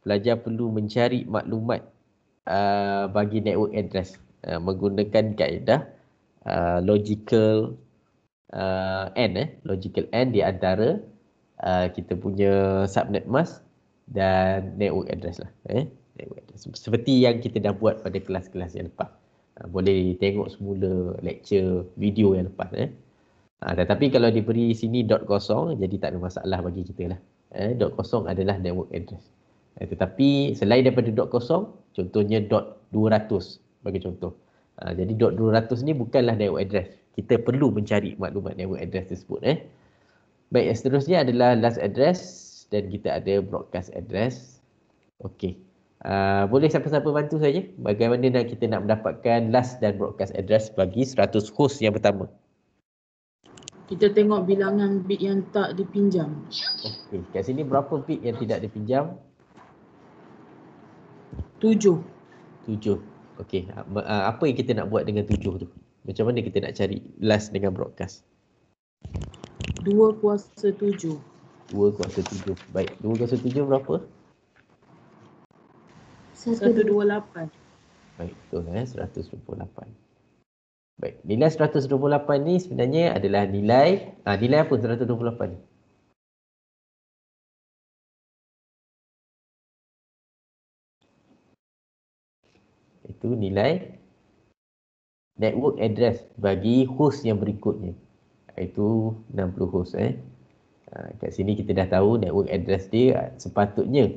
pelajar perlu mencari maklumat bagi network address menggunakan kaedah logical AND logical AND di antara kita punya subnet mask dan network address lah. Seperti yang kita dah buat pada kelas-kelas yang lepas. Boleh tengok semula lecture video yang lepas. Tetapi kalau diberi sini dot kosong, jadi tak ada masalah bagi kita lah. Dot kosong adalah network address. Tetapi selain daripada dot kosong, contohnya dot 200 bagi contoh. Jadi dot 200 ni bukanlah network address. Kita perlu mencari maklumat network address tersebut. Baik, yang seterusnya adalah last address dan kita ada broadcast address. Okey. Boleh siapa-siapa bantu saja bagaimana kita nak mendapatkan last dan broadcast address bagi 100 host yang pertama. Kita tengok bilangan bit yang tak dipinjam. Okey, kat sini berapa bit yang tidak dipinjam? 7. 7. Okey, apa yang kita nak buat dengan 7 tu? Macam mana kita nak cari last dengan broadcast? 2 kuasa 7. 2 kuasa 7. Baik, 2 kuasa 7 berapa? 128. Baik, betul 128. Baik, nilai 128 ni sebenarnya adalah nilai apa 128 ni? Itu nilai network address bagi host yang berikutnya. Iaitu 60 host Kat sini kita dah tahu network address dia sepatutnya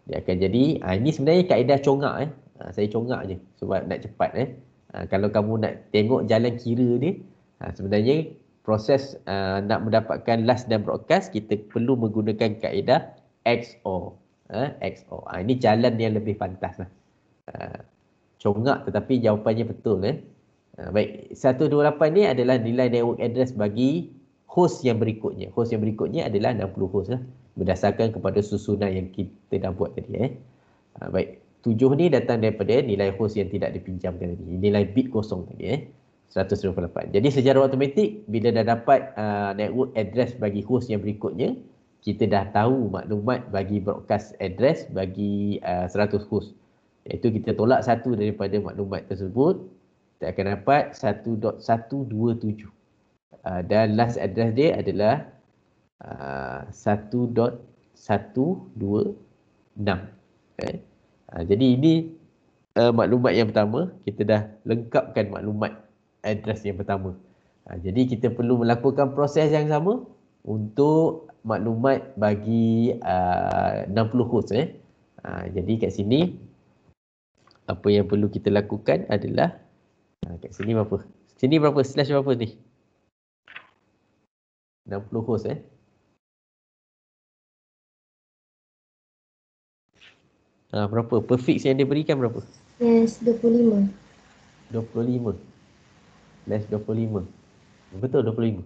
Dia akan jadi, ini sebenarnya kaedah congak saya congak je sebab nak cepat kalau kamu nak tengok jalan kira dia, sebenarnya proses nak mendapatkan last dan broadcast, kita perlu menggunakan kaedah XOR. XOR. Ini jalan yang lebih pantas lah. Congak tetapi jawapannya betul. Baik, 128 ni adalah nilai network address bagi host yang berikutnya. Host yang berikutnya adalah 60 host lah, berdasarkan kepada susunan yang kita dah buat tadi. Baik, 7 ni datang daripada nilai host yang tidak dipinjamkan tadi. Nilai bit kosong tadi 128. Jadi secara automatik bila dah dapat network address bagi host yang berikutnya, kita dah tahu maklumat bagi broadcast address bagi 100 host. Iaitu kita tolak satu daripada maklumat tersebut, kita akan dapat 1.127. Dan last address dia adalah 1.126. Jadi ini maklumat yang pertama, kita dah lengkapkan maklumat address yang pertama. Jadi kita perlu melakukan proses yang sama untuk maklumat bagi 60 host. Jadi kat sini apa yang perlu kita lakukan adalah kat sini berapa? Sini berapa? Slash berapa ni? 60 host berapa? Perfix yang dia berikan berapa? Yes, 25. 25. Slash 25. Betul 25.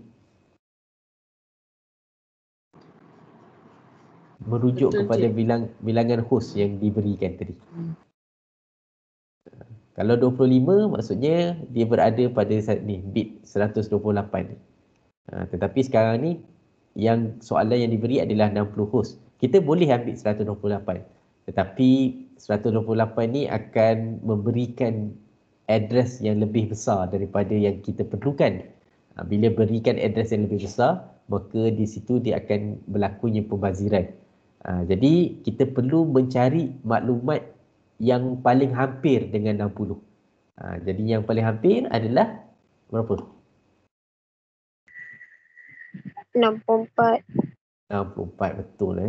Merujuk Betul, kepada Cik. bilangan host yang diberikan tadi. Kalau 25 maksudnya dia berada pada ni bit 128 ni. Tetapi sekarang ni yang soalan yang diberi adalah 60 host. Kita boleh ambil 128. Tetapi 128 ni akan memberikan address yang lebih besar daripada yang kita perlukan. Bila berikan address yang lebih besar, maka di situ dia akan berlakunya pembaziran. Jadi kita perlu mencari maklumat yang paling hampir dengan 60. Jadi yang paling hampir adalah berapa? 64. 64, betul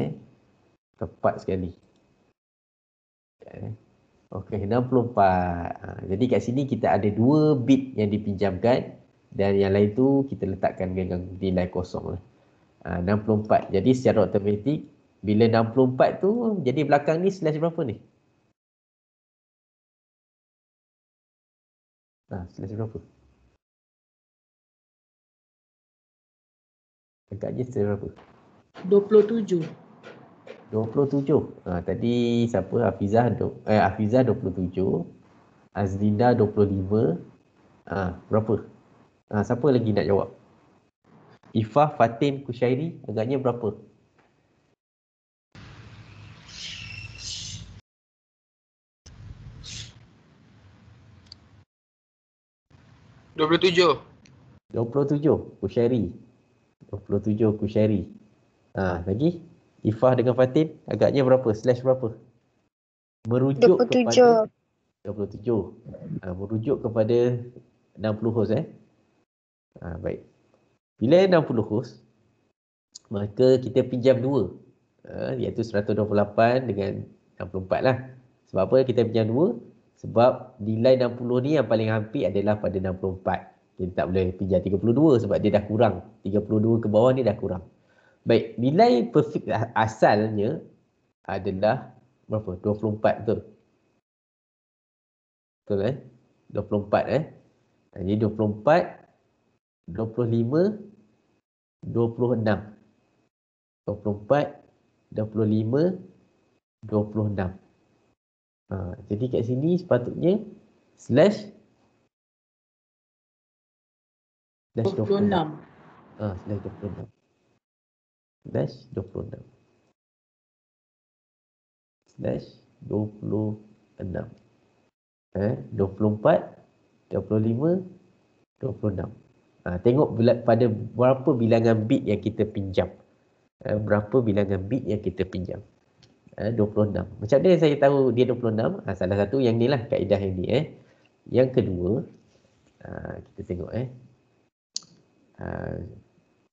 tepat sekali. Okey, 64. Jadi kat sini kita ada 2 bit yang dipinjamkan dan yang lain tu kita letakkan dengan nilai kosong 64. Jadi secara automatik bila 64 tu jadi belakang ni slash berapa ni? Slash berapa? Agaknya slash berapa? 27. 27. Tadi siapa? Hafizah 27. Azlinda 25. Berapa? Siapa lagi nak jawab? Ifah, Fatin, Kushairi, agaknya berapa? $27. 27. Kushairi. 27 Kushairi. Lagi? Ifah dengan Fatin, agaknya berapa? Slash berapa? Merujuk 27. kepada 27. Merujuk kepada 60 host baik. Bila 60 host, maka kita pinjam 2. Iaitu 128 dengan 64 lah. Sebab apa kita pinjam 2? Sebab nilai 60 ni yang paling hampir adalah pada 64. Kita tak boleh pinjam 32 sebab dia dah kurang. 32 ke bawah ni dah kurang. Baik, nilai perfect asalnya adalah berapa? 24, betul? Betul 24 Jadi 24, 25, 26. 24, 25, 26. Jadi kat sini sepatutnya slash 26. Slash 26. Slash 26. Slash 26. 24, 25, 26. Tengok pada berapa bilangan bit yang kita pinjam. Berapa bilangan bit yang kita pinjam. 26. Macam mana saya tahu dia 26? Salah satu yang ni lah kaedah yang ni. Yang kedua, kita tengok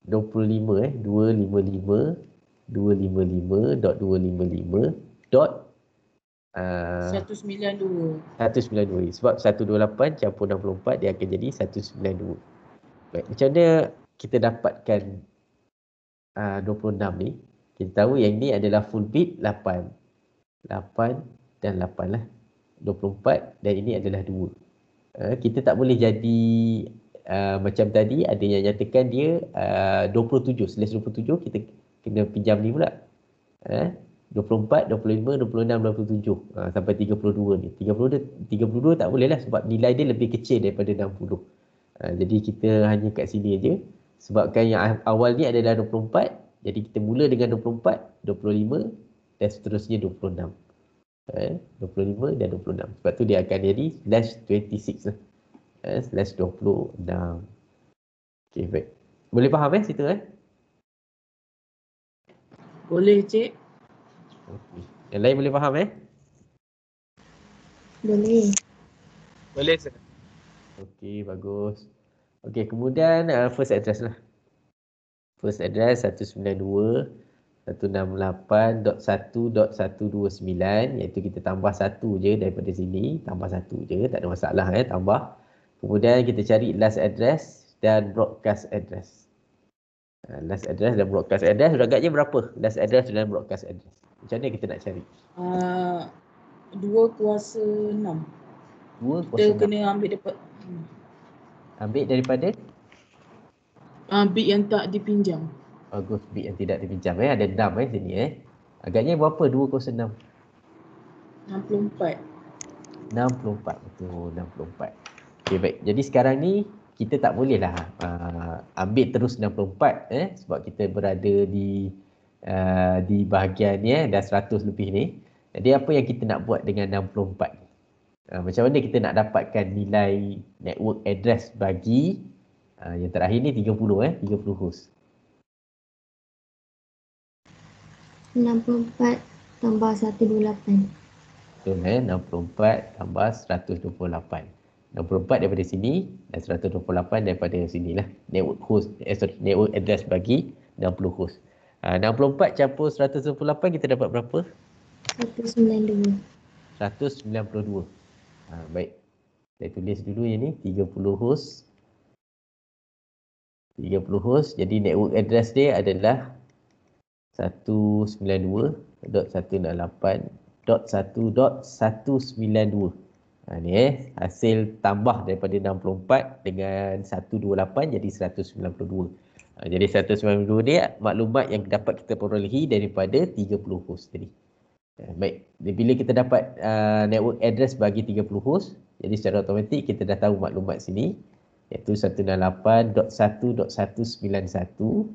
25 255 255.255 192. 192. Sebab 128 campur 64 dia akan jadi 192. Baik, macam mana kita dapatkan 26 ni? Kita tahu yang ni adalah full bit 8. 8 dan 8 lah. 24 dan ini adalah 2. Kita tak boleh jadi macam tadi ada yang nyatakan dia 27. Slash 27 kita kena pinjam ni pula. 24, 25, 26, 27 sampai 32 ni. 32 tak boleh lah sebab nilai dia lebih kecil daripada 60. Jadi kita hanya kat sini aja. Sebabkan yang awal ni adalah 24. Jadi kita mula dengan 24, 25 dan seterusnya 26. 25 dan 26. Sebab tu dia akan jadi slash 26 lah. Slash 26. Okay, baik. Boleh faham situ Boleh, Cik. Okay. Yang lain boleh faham Boleh. Boleh, sir. Okey, bagus. Okey, kemudian first address lah. First address 192.168.1.129 iaitu kita tambah 1 je daripada sini, tambah 1 je, tak ada masalah tambah. Kemudian kita cari last address dan broadcast address. Last address dan broadcast address agaknya berapa? Last address dan broadcast address. Macam mana kita nak cari? 2 kuasa 6. 2 Kita kuasa 6. kena ambil dapat Ambil daripada? bit yang tak dipinjam. Bagus, bit yang tidak dipinjam ada 6 sini Agaknya berapa 2 kuasa 6? 64. 64, betul, 64. Okey, baik. Jadi sekarang ni kita tak boleh lah ambil terus 64 sebab kita berada di bahagian dah 100 lebih ni. Jadi apa yang kita nak buat dengan 64 ni? Macam mana kita nak dapatkan nilai network address bagi yang terakhir ni 30 30 host. 64 tambah 128. Betul 64 tambah 128. 64 daripada sini dan 128 daripada sinilah. Network host, network address bagi 60 host. 64 campur 128 kita dapat berapa? 192. 192. Baik. Saya tulis dulu yang ni 30 host. 30 host. Jadi network address dia adalah 192.168.1.192. Ni hasil tambah daripada 64 dengan 128 jadi 192. Jadi 192 dia maklumat yang dapat kita perolehi daripada 30 host tadi. Baik, bila kita dapat network address bagi 30 host, jadi secara automatik kita dah tahu maklumat sini iaitu 198.1.191.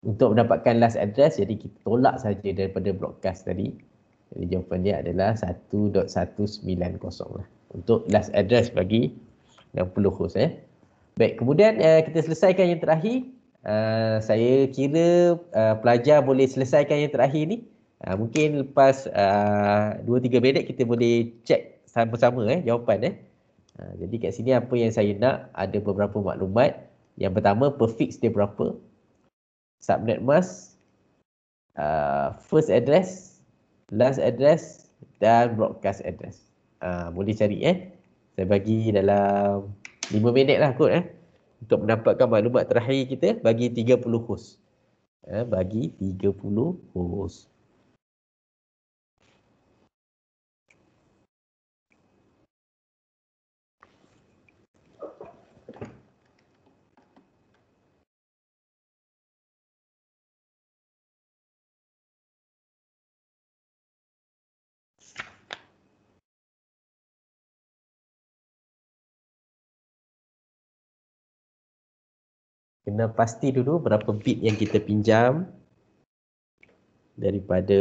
Untuk mendapatkan last address, jadi kita tolak saja daripada broadcast tadi. Jadi jawapan dia adalah 1.190 lah. Untuk last address bagi 60 host Baik, kemudian kita selesaikan yang terakhir. Saya kira pelajar boleh selesaikan yang terakhir ni. Mungkin lepas 2-3 minit kita boleh cek sama-sama jawapan Jadi kat sini apa yang saya nak, ada beberapa maklumat. Yang pertama, prefix dia berapa? Subnet mask, first address, last address dan broadcast address. Boleh cari Saya bagi dalam 5 minit lah kot untuk mendapatkan maklumat terakhir kita bagi 30 host. Bagi 30 host. Kena pasti dulu berapa bit yang kita pinjam daripada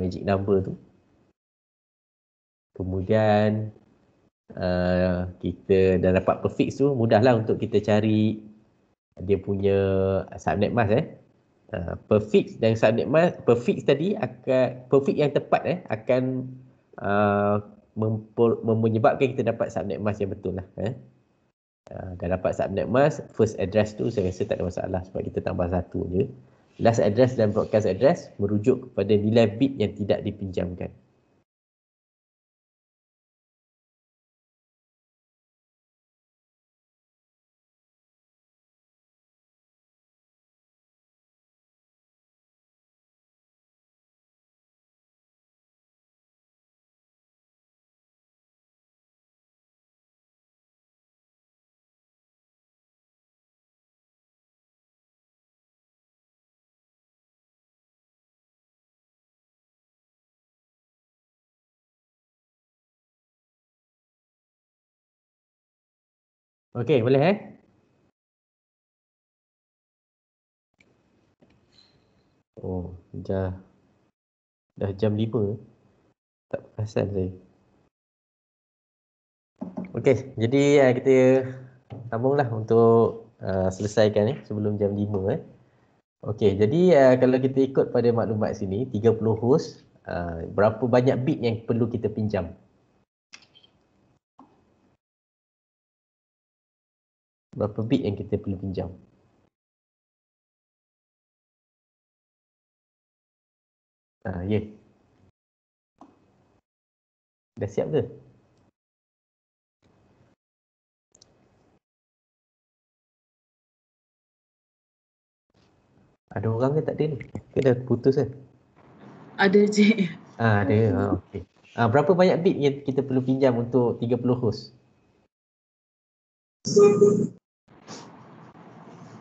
magic number tu. Kemudian kita dah dapat prefix tu, mudahlah untuk kita cari dia punya subnet mask prefix dan subnet mask. Prefix tadi akan, prefix yang tepat akan menyebabkan kita dapat subnet mask yang betul lah. Dah dapat subnet mask, first address tu saya rasa tak ada masalah sebab kita tambah 1 je. Last address dan broadcast address merujuk kepada nilai bit yang tidak dipinjamkan. Okey, boleh Oh, dah jam 5. Tak perasan saya. Okey, jadi kita sambunglah untuk selesaikan sebelum jam 5 Okey, jadi kalau kita ikut pada maklumat sini 30 host, berapa banyak bit yang perlu kita pinjam? Berapa bit yang kita perlu pinjam? Ya. Dah siap ke? Ada orang ke tak ada ni? Ke dah putus ke? Ada cik. Ada. Okey. Berapa banyak bit yang kita perlu pinjam untuk 30 host? 3.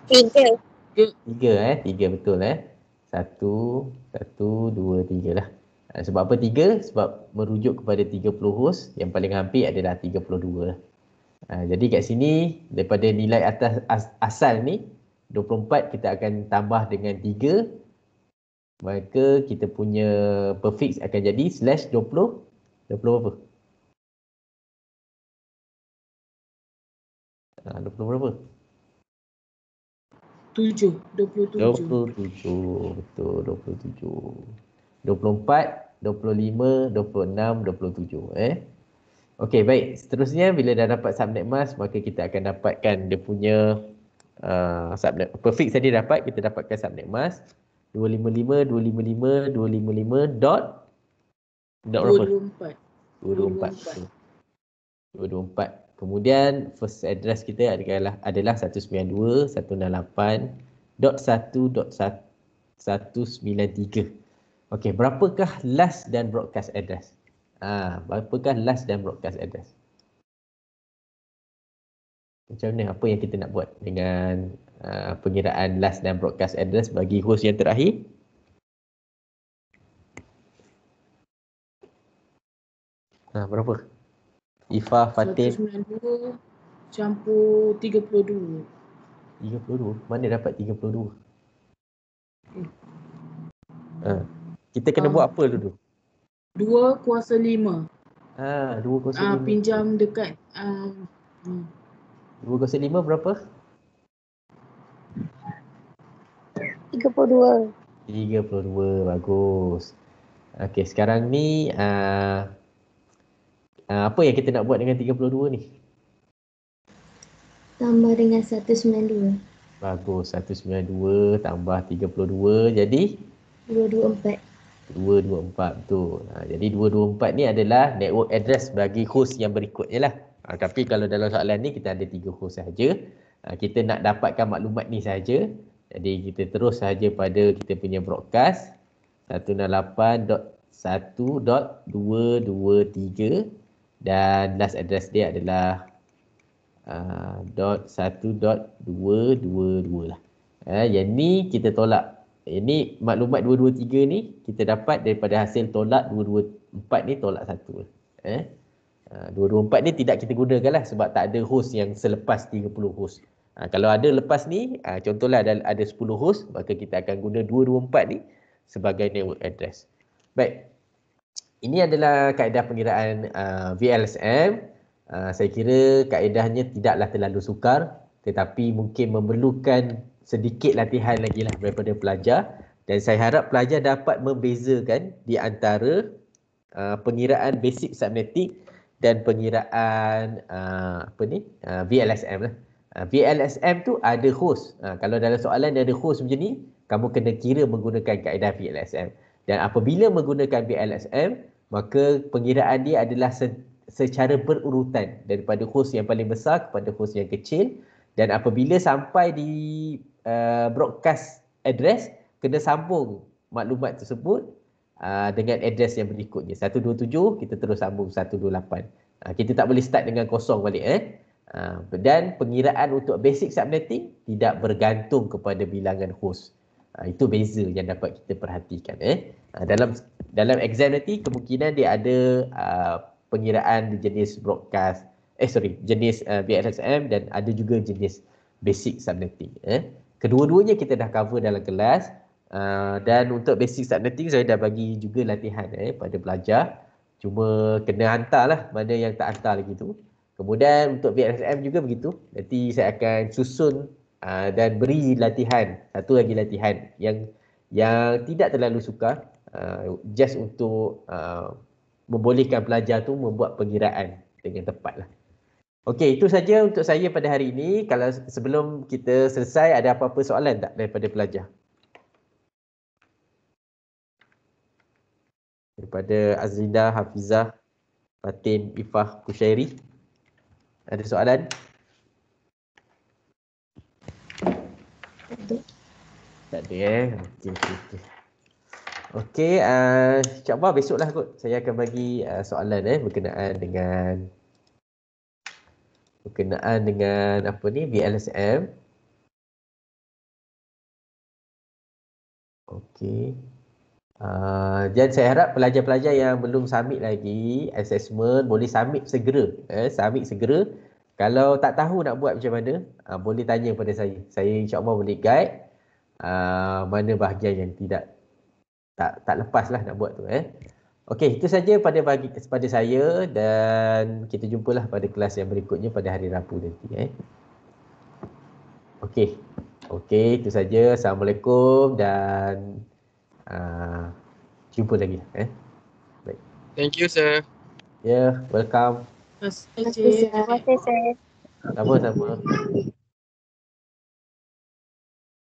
3 3 betul 1, 2, 3 lah. Sebab apa 3? Sebab merujuk kepada 30 host, yang paling hampir adalah 32 lah. Jadi kat sini daripada nilai atas asal ni 24 kita akan tambah dengan 3, maka kita punya prefix akan jadi /20. 20 berapa? 20 berapa? 27. 27. Betul, 27. 24, 25, 26, 27 Okey, baik. Seterusnya bila dah dapat subnet mask, maka kita akan dapatkan dia punya subnet prefix tadi dapat, kita dapatkan subnet mask 255 255 255 dot berapa? 24. 224. Kemudian first address kita adalah 192.168.1.193. Okey, berapakah last dan broadcast address? Berapakah last dan broadcast address? Macam mana? Apa yang kita nak buat dengan pengiraan last dan broadcast address bagi host yang terakhir? Berapa? Ifah, Fatin. 192 campur 32. 32? Mana dapat 32? Kita kena buat apa dulu? 2 kuasa 5. 2 kuasa 5. Pinjam dekat 2 kuasa 5 berapa? 32. 32, bagus. Okey, sekarang ni apa yang kita nak buat dengan 32 ni? Tambah dengan 192. Bagus, 192 tambah 32 jadi? 224. 224, betul. Jadi 224 ni adalah network address bagi host yang berikutnya lah. Tapi kalau dalam soalan ni kita ada 3 host sahaja. Kita nak dapatkan maklumat ni sahaja. Jadi kita terus sahaja pada kita punya broadcast 168.1.223 dan last address dia adalah .1.222 lah. Yang ni kita tolak. Ini maklumat 223 ni kita dapat daripada hasil tolak 224 ni tolak 1. 224 ni tidak kita gunakan lah sebab tak ada host yang selepas 30 host. Kalau ada lepas ni, contohlah ada 10 host, maka kita akan guna 224 ni sebagai network address. Baik. Ini adalah kaedah pengiraan VLSM. Saya kira kaedahnya tidaklah terlalu sukar, tetapi mungkin memerlukan sedikit latihan lagi lah daripada pelajar. Dan saya harap pelajar dapat membezakan di antara pengiraan basic subnetic dan pengiraan VLSM lah. VLSM tu ada host. Kalau dalam soalan dia ada host macam ni, kamu kena kira menggunakan kaedah VLSM. Dan apabila menggunakan VLSM, maka pengiraan dia adalah secara berurutan daripada host yang paling besar kepada host yang kecil. Dan apabila sampai di broadcast address, kena sambung maklumat tersebut dengan address yang berikutnya. 127, kita terus sambung 128. Kita tak boleh start dengan kosong balik. Dan pengiraan untuk basic subnetting tidak bergantung kepada bilangan host. Itu beza yang dapat kita perhatikan. Dalam exam nanti kemungkinan dia ada pengiraan di jenis broadcast, jenis VLSM dan ada juga jenis basic subnetting. Kedua-duanya kita dah cover dalam kelas. Dan untuk basic subnetting saya dah bagi juga latihan pada pelajar. Cuma kena hantarlah mana yang tak hantar lagi tu. Kemudian untuk VLSM juga begitu. Nanti saya akan susun dan beri latihan, satu lagi latihan yang tidak terlalu sukar, just untuk membolehkan pelajar tu membuat pengiraan dengan tepat lah. Okey, itu saja untuk saya pada hari ini. Kalau sebelum kita selesai, ada apa-apa soalan tak daripada pelajar? Daripada Azlinda, Hafizah, Fatin, Ifah, Kushairi. Ada soalan? Tak ada Okey. Okey, insyaAllah besoklah kot saya akan bagi soalan berkenaan dengan apa ni, VLSM. Okey. Dan saya harap pelajar-pelajar yang belum submit lagi assessment boleh submit segera. Submit segera. Kalau tak tahu nak buat macam mana, boleh tanya pada saya. Saya insyaAllah boleh guide mana bahagian yang tak lepas lah nak buat tu. Okey, itu saja pada saya dan kita jumpalah pada kelas yang berikutnya pada hari Rabu nanti. Okey, itu saja. Assalamualaikum dan jumpa lagi. Baik. Thank you, sir. Ya, welcome. Terima kasih, Cik. Terima kasih, sir. Sama-sama.